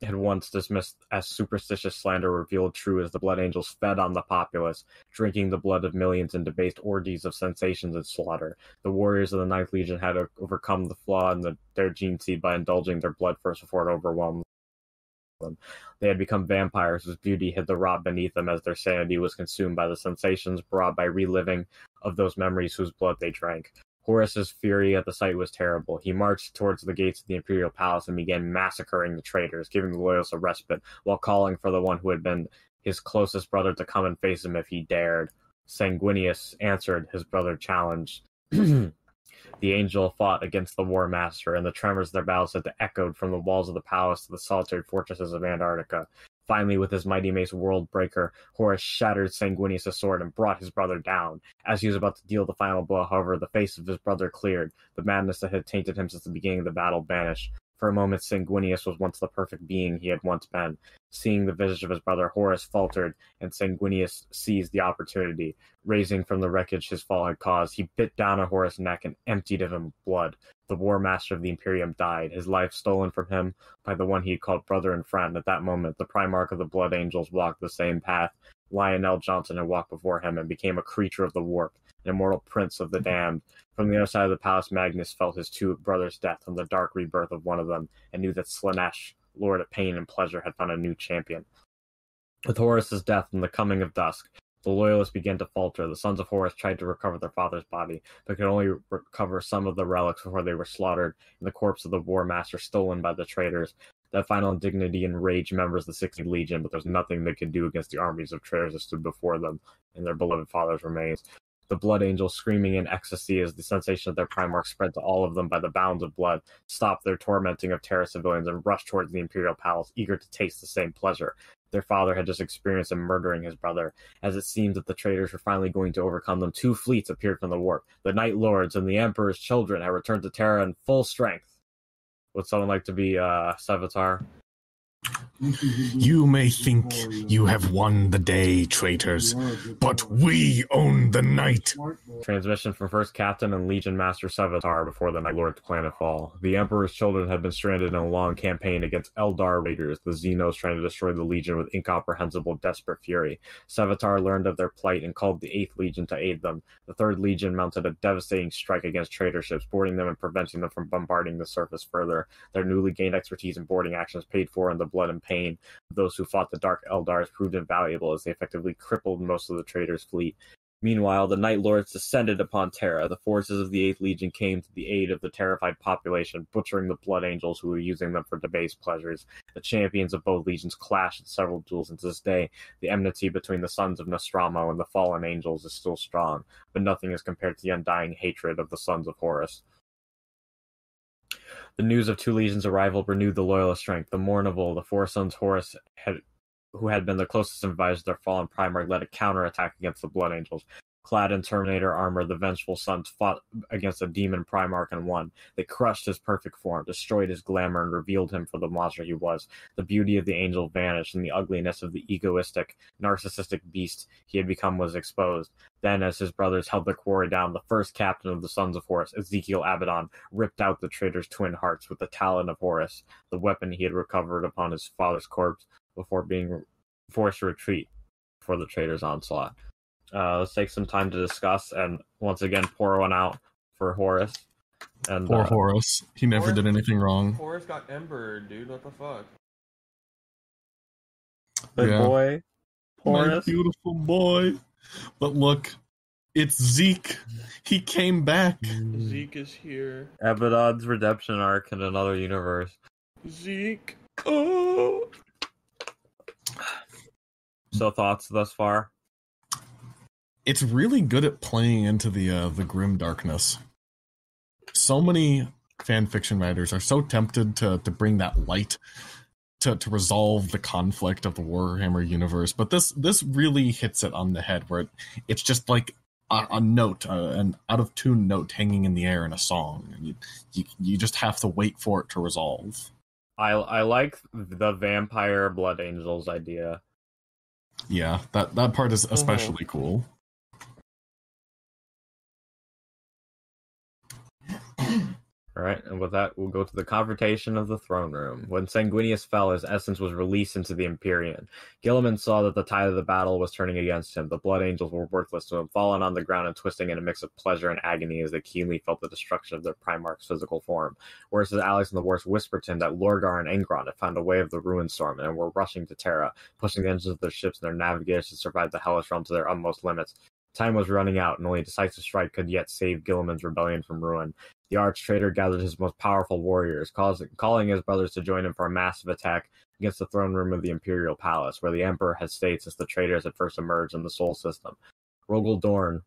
had once dismissed as superstitious slander revealed true as the Blood Angels fed on the populace, drinking the blood of millions in debased orgies of sensations and slaughter. The warriors of the Ninth Legion had overcome the flaw in their gene seed by indulging their blood first before it overwhelmed them. They had become vampires whose beauty hid the rot beneath them as their sanity was consumed by the sensations brought by reliving of those memories whose blood they drank. Horus's fury at the sight was terrible. He marched towards the gates of the Imperial Palace and began massacring the traitors, giving the Loyalists a respite, while calling for the one who had been his closest brother to come and face him if he dared. Sanguinius answered his brother challenge. The angel fought against the War Master, and the tremors of their battles had echoed from the walls of the palace to the solitary fortresses of Antarctica. Finally, with his mighty mace Worldbreaker, Horus shattered Sanguinius' sword and brought his brother down. As he was about to deal the final blow, however, the face of his brother cleared. The madness that had tainted him since the beginning of the battle vanished. For a moment, Sanguinius was once the perfect being he had once been. Seeing the visage of his brother, Horus faltered, and Sanguinius seized the opportunity. Raising from the wreckage his fall had caused, he bit down on Horus' neck and emptied of him blood. The War Master of the Imperium died, his life stolen from him by the one he had called brother and friend. At that moment, the Primarch of the Blood Angels walked the same path Lionel Johnson had walked before him and became a creature of the warp, an immortal prince of the damned. From the other side of the palace, Magnus felt his two brothers' death and the dark rebirth of one of them, and knew that Slanesh, lord of pain and pleasure, had found a new champion. With Horus's death and the coming of dusk, the Loyalists began to falter. The sons of Horus tried to recover their father's body, but could only recover some of the relics before they were slaughtered, and the corpse of the War Master stolen by the traitors. That final indignity enraged members of the 16th Legion, but there was nothing they could do against the armies of traitors that stood before them and their beloved father's remains. The Blood Angels, screaming in ecstasy as the sensation of their Primarch spread to all of them by the bounds of blood, stopped their tormenting of Terra civilians and rushed towards the Imperial Palace, eager to taste the same pleasure their father had just experienced in murdering his brother. As it seemed that the traitors were finally going to overcome them, two fleets appeared from the warp. The Nightlords and the Emperor's children had returned to Terra in full strength. Would someone like to be Sevatar? You may think you have won the day, traitors, but we own the night. Transmission from First Captain and Legion Master Sevatar before the Nightlord's planetfall. The Emperor's children had been stranded in a long campaign against Eldar raiders, the Xenos trying to destroy the Legion with incomprehensible, desperate fury. Sevatar learned of their plight and called the 8th Legion to aid them. The 3rd Legion mounted a devastating strike against traitor ships, boarding them and preventing them from bombarding the surface further. Their newly gained expertise in boarding actions paid for in the blood and pain of those who fought the Dark Eldars proved invaluable as they effectively crippled most of the traitors' fleet. Meanwhile, the Nightlords descended upon Terra. The forces of the 8th Legion came to the aid of the terrified population, butchering the Blood Angels who were using them for debased pleasures. The champions of both legions clashed in several duels, and to this day, the enmity between the sons of Nostromo and the fallen angels is still strong, but nothing is compared to the undying hatred of the sons of Horus. The news of two legions' arrival renewed the Loyalist strength. The Mournival, the four sons Horus who had been the closest advisors of their fallen Primarch, led a counterattack against the Blood Angels. Clad in Terminator armor, the vengeful sons fought against a demon Primarch and won. They crushed his perfect form, destroyed his glamour, and revealed him for the monster he was. The beauty of the angel vanished, and the ugliness of the egoistic, narcissistic beast he had become was exposed. Then, as his brothers held their quarry down, the first captain of the sons of Horus, Ezekiel Abaddon, ripped out the traitor's twin hearts with the talon of Horus, the weapon he had recovered upon his father's corpse before being forced to retreat before the traitor's onslaught. Let's take some time to discuss and once again pour one out for Horus. And Poor Horus. He never did anything wrong. Horus got embered, dude. What the fuck? Good boy, Horus. My beautiful boy. But look, it's Zeke. He came back. Zeke is here. Abaddon's redemption arc in another universe. Zeke. Oh. So thoughts thus far? It's really good at playing into the grim darkness. So many fan fiction writers are so tempted to bring that light to resolve the conflict of the Warhammer universe, but this really hits it on the head, where it's just like a note, an out of tune note hanging in the air in a song, and you just have to wait for it to resolve. I like the vampire Blood Angels idea. Yeah, that part is especially cool. Alright, and with that, we'll go to the confrontation of the throne room. When Sanguinius fell, his essence was released into the Empyrean. Guilliman saw that the tide of the battle was turning against him. The Blood Angels were worthless to him, fallen on the ground and twisting in a mix of pleasure and agony as they keenly felt the destruction of their Primarch's physical form. Whereas his allies in the wars whispered to him that Lorgar and Engron had found a way of the ruin storm and were rushing to Terra, pushing the engines of their ships and their navigators to survive the hellish realm to their utmost limits. Time was running out, and only a decisive strike could yet save Guilliman's rebellion from ruin. The arch-traitor gathered his most powerful warriors, calling his brothers to join him for a massive attack against the throne room of the Imperial Palace, where the Emperor had stayed since the traitors had first emerged in the Sol System. Rogel Dorn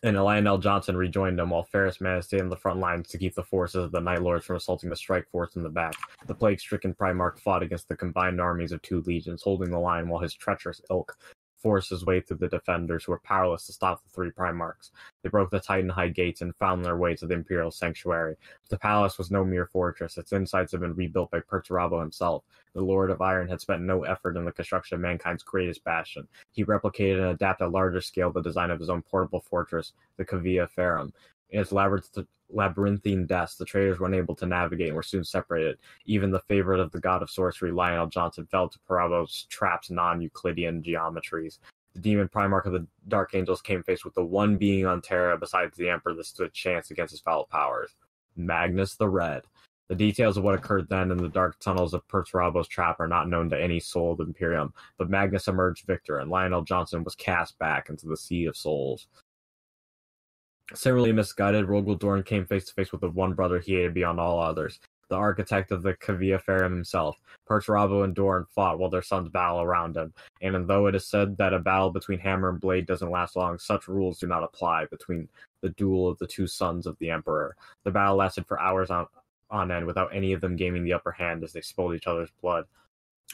and Lionel Johnson rejoined them, while Ferrus Manus stayed on the front lines to keep the forces of the Nightlords from assaulting the strike force in the back. The plague-stricken Primarch fought against the combined armies of two legions, holding the line while his treacherous ilk forced his way through the defenders, who were powerless to stop the three Primarchs. They broke the Titan High gates and found their way to the Imperial Sanctuary. The palace was no mere fortress. Its insides had been rebuilt by Perturabo himself. The Lord of Iron had spent no effort in the construction of mankind's greatest bastion. He replicated and adapted at larger scale the design of his own portable fortress, the SYTYCFanon. In its labyrinthine depths, the traitors were unable to navigate and were soon separated. Even the favorite of the god of sorcery, Lionel Johnson, fell to Parabo's trapped non-Euclidean geometries. The demon Primarch of the Dark Angels came faced with the one being on Terra besides the Emperor that stood a chance against his foul powers, Magnus the Red. The details of what occurred then in the dark tunnels of Perturabo's trap are not known to any soul of the Imperium, but Magnus emerged victor, and Lionel Johnson was cast back into the Sea of Souls. Similarly misguided, Rogal Dorn came face to face with the one brother he hated beyond all others, the architect of the SYTYCFanon himself. Perturabo and Dorn fought while their sons battled around him, and though it is said that a battle between hammer and blade doesn't last long, such rules do not apply between the duel of the two sons of the Emperor. The battle lasted for hours on end without any of them gaining the upper hand as they spilled each other's blood.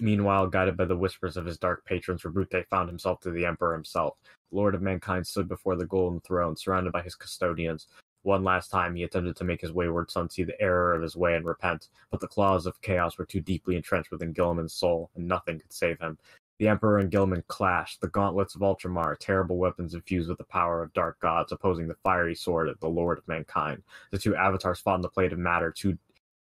Meanwhile, guided by the whispers of his dark patrons, Roboute found himself to the Emperor himself. The Lord of Mankind stood before the golden throne, surrounded by his custodians. One last time he attempted to make his wayward son see the error of his way and repent, but the claws of chaos were too deeply entrenched within Guilliman's soul, and nothing could save him. The Emperor and Guilliman clashed, the gauntlets of Ultramar, terrible weapons infused with the power of dark gods, opposing the fiery sword of the Lord of Mankind. The two avatars fought in the plate of matter,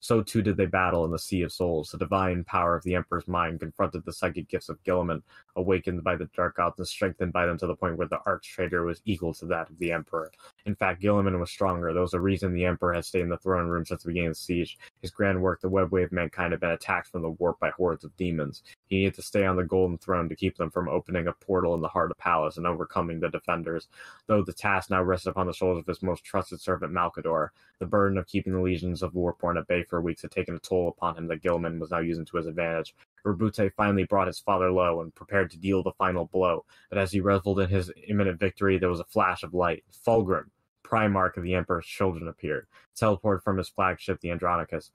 so too did they battle in the Sea of Souls. The divine power of the Emperor's mind confronted the psychic gifts of Guilliman, awakened by the dark gods and strengthened by them to the point where the arch-traitor was equal to that of the Emperor. In fact, Guilliman was stronger. There was a reason the Emperor had stayed in the throne room since the beginning of the siege. His grand work, the webway of mankind, had been attacked from the warp by hordes of demons. He needed to stay on the golden throne to keep them from opening a portal in the heart of the palace and overcoming the defenders, though the task now rested upon the shoulders of his most trusted servant Malcador. The burden of keeping the legions of Warporn at bay for weeks had taken a toll upon him that Guilliman was now using to his advantage. Roboute finally brought his father low and prepared to deal the final blow, but as he reveled in his imminent victory, there was a flash of light. Fulgrim, Primarch of the Emperor's children, appeared, teleported from his flagship, the Andronicus.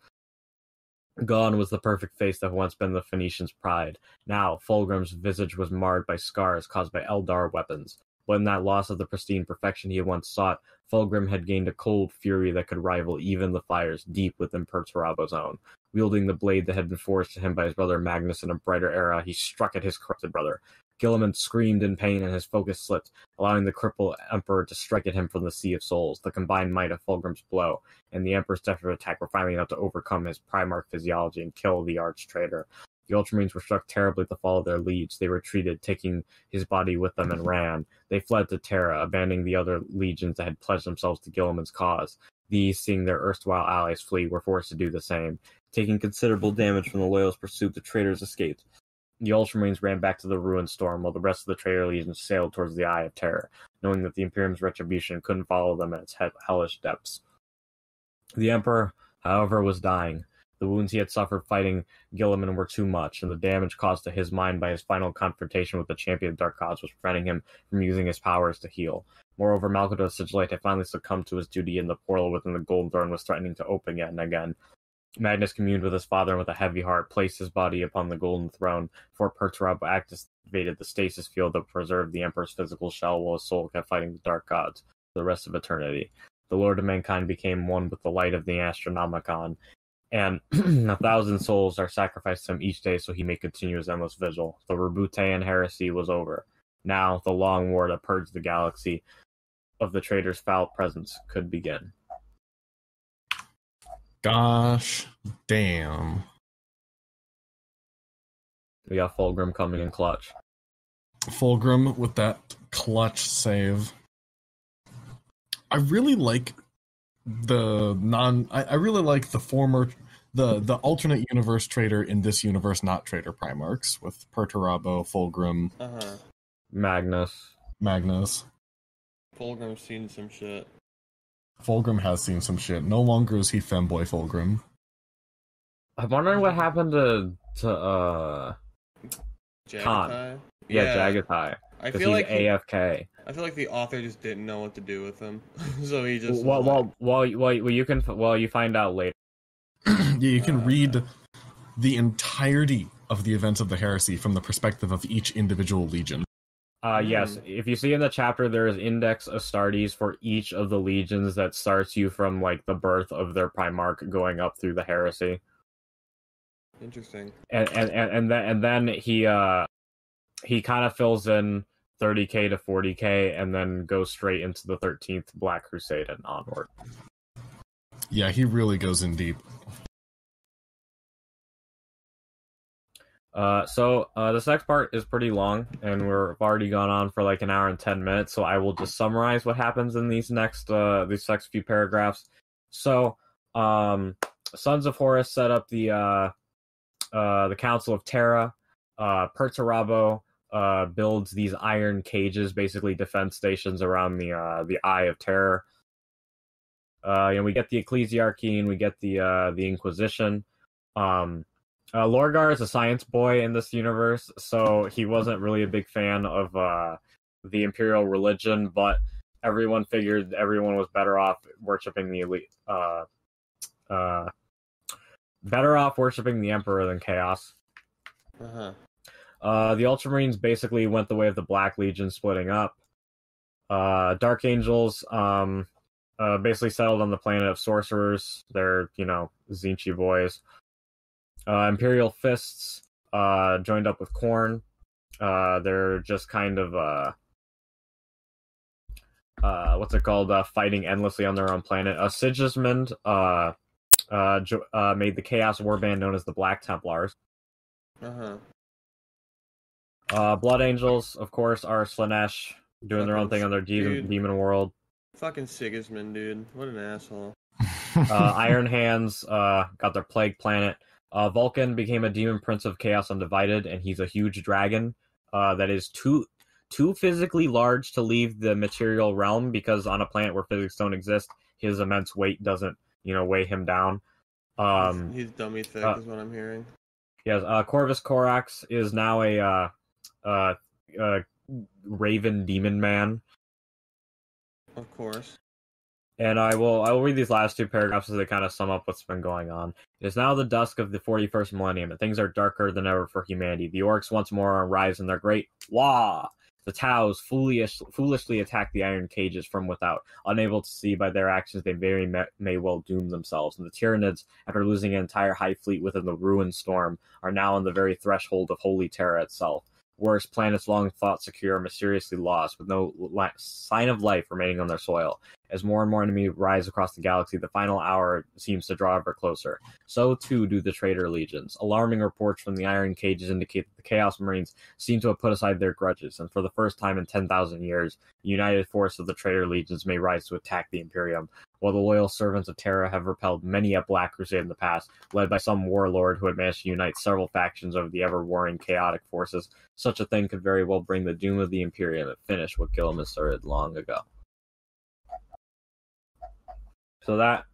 Gone was the perfect face that had once been the Phoenicians' pride. Now, Fulgrim's visage was marred by scars caused by Eldar weapons. But in that loss of the pristine perfection he had once sought, Fulgrim had gained a cold fury that could rival even the fires deep within Perturabo's own. Wielding the blade that had been forged to him by his brother Magnus in a brighter era, he struck at his corrupted brother. Guilliman screamed in pain and his focus slipped, allowing the crippled Emperor to strike at him from the Sea of Souls. The combined might of Fulgrim's blow and the Emperor's desperate attack were finally enough to overcome his Primarch physiology and kill the arch-traitor. The Ultramarines were struck terribly to follow their leads. They retreated, taking his body with them, and ran. They fled to Terra, abandoning the other legions that had pledged themselves to Guilliman's cause. These, seeing their erstwhile allies flee, were forced to do the same. Taking considerable damage from the Loyalist pursuit, the traitors escaped. The Ultramarines ran back to the ruined storm, while the rest of the traitor legions sailed towards the Eye of Terror, knowing that the Imperium's retribution couldn't follow them in its hellish depths. The Emperor, however, was dying. The wounds he had suffered fighting Guilliman were too much, and the damage caused to his mind by his final confrontation with the champion of Dark Gods was preventing him from using his powers to heal. Moreover, Malcador's Sigillite had finally succumbed to his duty, and the portal within the Golden Throne was threatening to open yet and again. Magnus communed with his father and with a heavy heart placed his body upon the Golden Throne, before Perturabo activated the stasis field that preserved the Emperor's physical shell while his soul kept fighting the Dark Gods for the rest of eternity. The Lord of Mankind became one with the light of the Astronomicon, and 1,000 souls are sacrificed to him each day so he may continue his endless vigil. The Roboutian Heresy was over. Now, the long war to purge the galaxy of the traitor's foul presence could begin. Gosh damn. We got Fulgrim coming in clutch. Fulgrim with that clutch save. I really like I really like the former the alternate universe traitor in this universe not traitor Primarchs with Perturabo, Fulgrim, Magnus. Fulgrim's seen some shit. Fulgrim has seen some shit. No longer is he femboy Fulgrim. I'm wondering what happened to Jagatai? Khan. Yeah, Jagatai. I Because feel he's like AFK. I feel like the author just didn't know what to do with him, so he just. Well, you find out later. Yeah, you can read the entirety of the events of the heresy from the perspective of each individual legion. Yes, if you see in the chapter, there is Index Astartes for each of the legions that starts you from like the birth of their Primarch going up through the heresy. Interesting. And then he kind of fills in 30k to 40k and then goes straight into the 13th Black Crusade and onward. Yeah, he really goes in deep. So this next part is pretty long, and we've already gone on for like an hour and 10 minutes, so I will just summarize what happens in these next few paragraphs. So, Sons of Horus set up the Council of Terra. Perturabo builds these iron cages, basically defense stations around the Eye of Terror. We get the Ecclesiarchy, and we get the Inquisition. Lorgar is a science boy in this universe, so he wasn't really a big fan of the Imperial religion, but everyone figured everyone was better off worshipping the elite, better off worshipping the Emperor than Chaos. The Ultramarines basically went the way of the Black Legion, splitting up. Dark Angels basically settled on the planet of Sorcerers. They're, Zinchi boys. Imperial Fists joined up with Khorne. They're just kind of fighting endlessly on their own planet. Sigismund made the Chaos Warband known as the Black Templars. Blood Angels, of course, are Slanesh doing their own thing on their demon world. Fucking Sigismund, dude. What an asshole. Iron Hands got their Plague Planet. Vulcan became a demon prince of Chaos Undivided, and he's a huge dragon that is too physically large to leave the material realm, because on a planet where physics don't exist, his immense weight doesn't, weigh him down. He's dummy thick, is what I'm hearing. Yes, Corvus Corax is now a Raven Demon Man. Of course. And I will read these last two paragraphs as they kind of sum up what's been going on. It is now the dusk of the 41st millennium, and things are darker than ever for humanity. The orcs once more are on rise in their great Wah! The Taus foolishly attack the iron cages from without. Unable to see by their actions, they very may well doom themselves. And the Tyranids, after losing an entire high fleet within the ruined storm, are now on the very threshold of Holy Terra itself. Worse, planets long thought secure are mysteriously lost, with no sign of life remaining on their soil. As more and more enemies rise across the galaxy, the final hour seems to draw ever closer. So too do the traitor legions. Alarming reports from the iron cages indicate that the Chaos Marines seem to have put aside their grudges, and for the first time in 10,000 years, the united force of the traitor legions may rise to attack the Imperium. While the loyal servants of Terra have repelled many a Black Crusade in the past, led by some warlord who had managed to unite several factions over the ever-warring chaotic forces, such a thing could very well bring the doom of the Imperium and finish what Gilliam asserted long ago. So that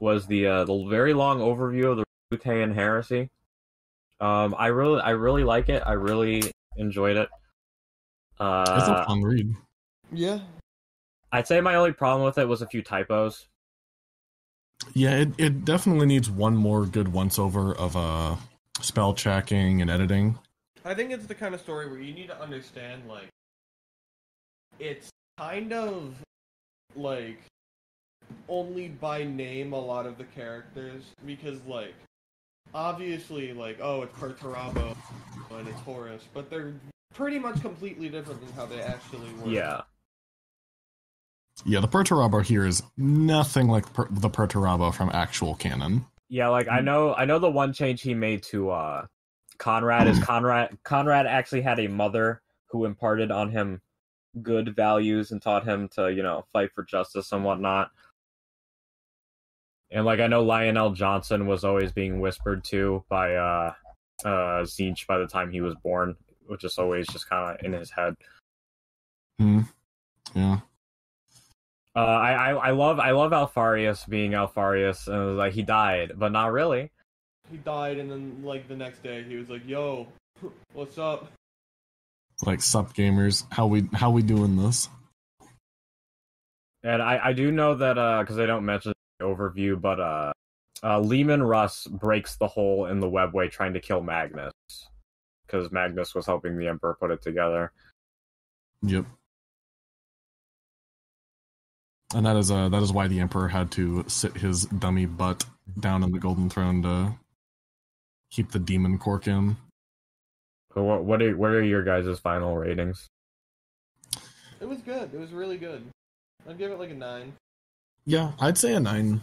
was the very long overview of the Roboutian Heresy. I really like it. I really enjoyed it. It's a fun read. Yeah. I'd say my only problem with it was a few typos. Yeah, it definitely needs one more good once-over of spell checking and editing. I think it's the kind of story where you need to understand, like, it's kind of, like, only by name a lot of the characters, because, like, obviously, like, oh, it's Perturabo and it's Horus, but they're pretty much completely different than how they actually work. Yeah. Yeah, the Perturabo here is nothing like the Perturabo from actual canon. Yeah, like I know the one change he made to Conrad is Conrad actually had a mother who imparted on him good values and taught him to, fight for justice and whatnot. And like I know Lionel Johnson was always being whispered to by Zinch by the time he was born, which is always just kind of in his head. Yeah. I love Alfarius being Alfarius, and it was like he died, but not really. He died, and then like the next day he was like, "Yo, what's up?" Like, sup gamers, how we doing this? And I do know that because they don't mention the overview, but Lehman Russ breaks the hole in the webway trying to kill Magnus, because Magnus was helping the Emperor put it together. Yep. And that is why the Emperor had to sit his dummy butt down on the Golden Throne to keep the demon cork in. What are your guys' final ratings? It was good. It was really good. I'd give it like a 9. Yeah, I'd say a 9.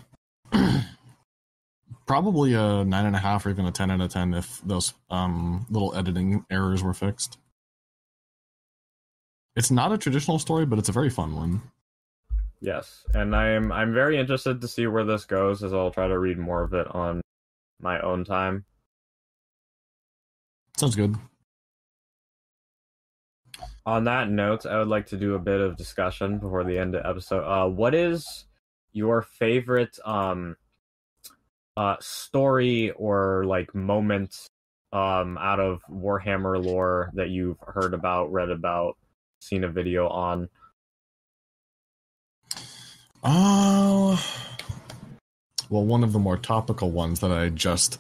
Probably a 9.5 or even a 10 out of 10 if those little editing errors were fixed. It's not a traditional story, but it's a very fun one. Yes, and I'm very interested to see where this goes, as I'll try to read more of it on my own time. Sounds good. On that note, I would like to do a bit of discussion before the end of the episode. What is your favorite story or like moment out of Warhammer lore that you've heard about, read about, seen a video on? Well, one of the more topical ones that I just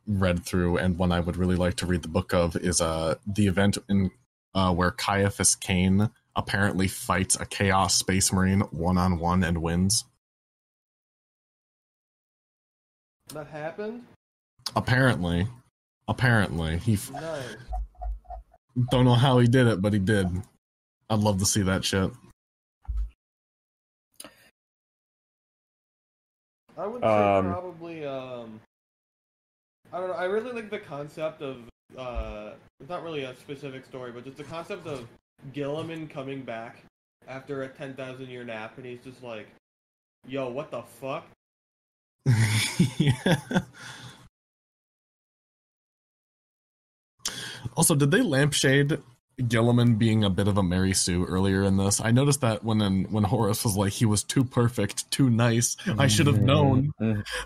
read through, and one I would really like to read the book of, is the event in where Caiaphas Cain apparently fights a Chaos Space Marine one-on-one and wins. That happened? Apparently. He Nice. don't know how he did it, but he did. I'd love to see that shit. I would say probably, I don't know, I really like the concept of, it's not really a specific story, but just the concept of Guilliman coming back after a 10,000 year nap, and he's just like, yo, what the fuck? Yeah. Also, did they lampshade Guilliman being a bit of a Mary Sue earlier in this? I noticed that when Horus was like, he was too perfect, too nice. I should have known.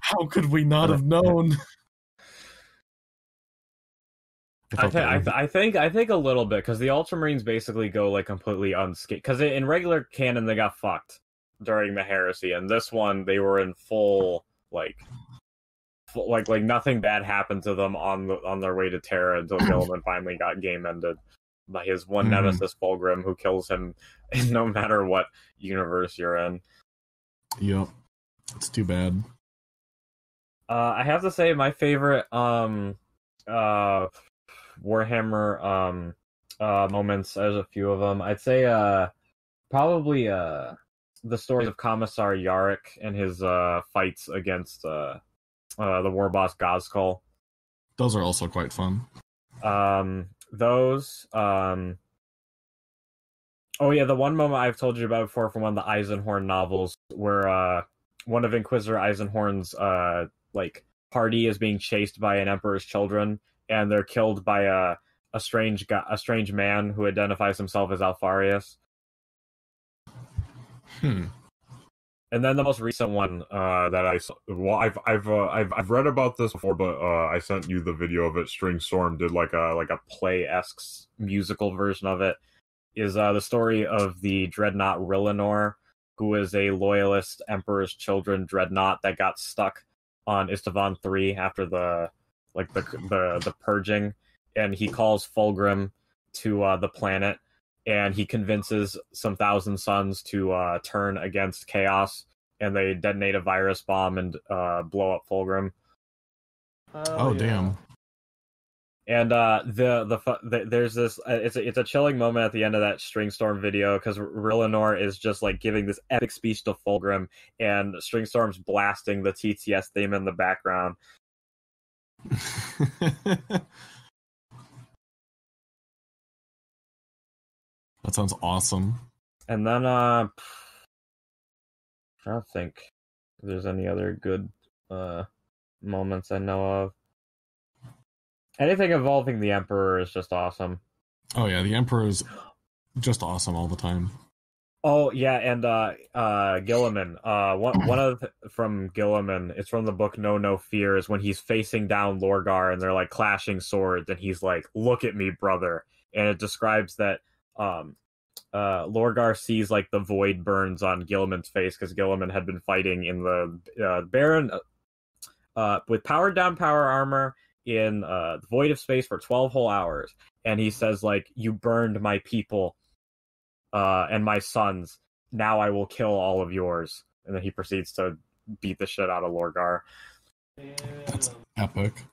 How could we not have known? I think a little bit, because the Ultramarines basically go like completely unscathed. Because in regular canon they got fucked during the Heresy, and this one they were in full like nothing bad happened to them on their way to Terra until Guilliman finally got game ended by his one nemesis Fulgrim, who kills him no matter what universe you're in. Yep, it's too bad. I have to say my favorite Warhammer moments. There's a few of them. I'd say probably the stories of Commissar Yarrick and his fights against the war boss Gozkul. Those are also quite fun. Those. Oh yeah, the one moment I've told you about before from one of the Eisenhorn novels, where one of Inquisitor Eisenhorn's like party is being chased by an Emperor's children, and they're killed by a strange man who identifies himself as Alfarius. And then the most recent one that I saw, well, I've read about this before, but I sent you the video of it. String Storm did like a play-esque musical version of it. Is the story of the Dreadnought Rillinor, who is a loyalist Emperor's Children Dreadnought that got stuck on Istvan 3 after the purging, and he calls Fulgrim to the planet, and he convinces some Thousand Sons to turn against Chaos, and they detonate a virus bomb and blow up Fulgrim. Oh yeah. Damn! And there's this. It's a chilling moment at the end of that Stringstorm video, because Rillinor is just like giving this epic speech to Fulgrim, and Stringstorm's blasting the TTS theme in the background. That sounds awesome. And then I don't think there's any other good moments I know of. Anything involving the Emperor is just awesome. Oh yeah, the Emperor is just awesome all the time. Oh yeah, and Guilliman. One from Guilliman. It's from the book No Fear. Is when he's facing down Lorgar and they're like clashing swords, and he's like, "Look at me, brother." And it describes that Lorgar sees like the void burns on Guilliman's face, because Guilliman had been fighting in the Baron with powered down power armor in the void of space for 12 whole hours, and he says like, "You burned my people." and my sons. Now I will kill all of yours. And then he proceeds to beat the shit out of Lorgar. That's epic.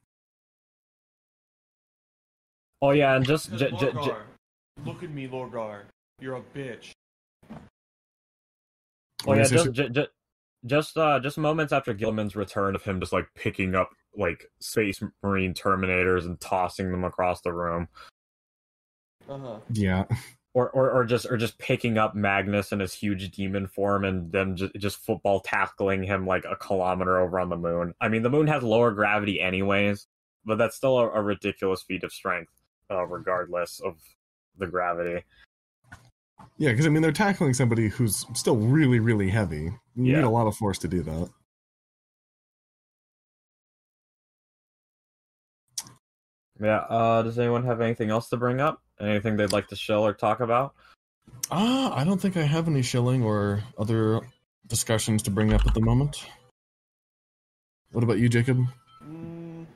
Oh yeah, and just Lorgar, look at me, Lorgar. You're a bitch. oh yeah, just moments after Gilman's return of him just like picking up like Space Marine Terminators and tossing them across the room. Yeah. Or just picking up Magnus in his huge demon form and then just football tackling him like a kilometer over on the moon. I mean, the moon has lower gravity anyways, but that's still a ridiculous feat of strength, regardless of the gravity. Yeah, because I mean, they're tackling somebody who's still really, really heavy. You need a lot of force to do that. Yeah, does anyone have anything else to bring up? Anything they'd like to shill or talk about? I don't think I have any shilling or other discussions to bring up at the moment. What about you, Jacob? No,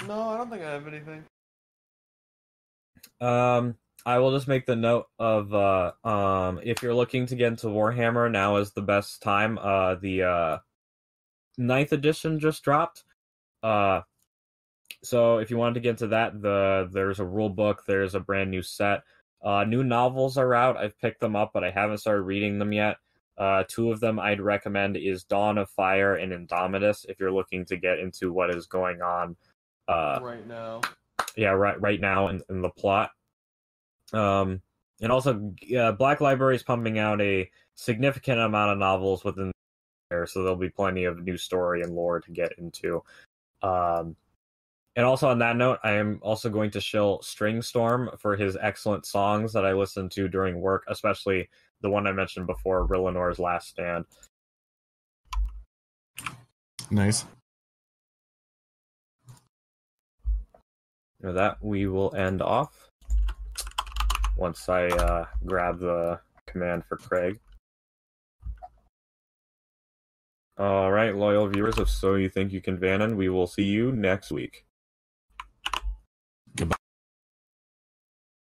I don't think I have anything. I will just make the note of if you're looking to get into Warhammer, now is the best time. The 9th edition just dropped. So if you wanted to get into that, there's a rule book, there's a brand new set. New novels are out. I've picked them up, but I haven't started reading them yet. 2 of them I'd recommend is Dawn of Fire and Indomitus if you're looking to get into what is going on Right now. Yeah, right now in the plot. And also, Black Library is pumping out a significant amount of novels within there, so there'll be plenty of new story and lore to get into. And also on that note, I am also going to shill Stringstorm for his excellent songs that I listened to during work, especially the one I mentioned before, Rillenor's Last Stand. Nice. With that, we will end off once I grab the command for Craig. All right, loyal viewers of So You Think You Can Fanon, we will see you next week.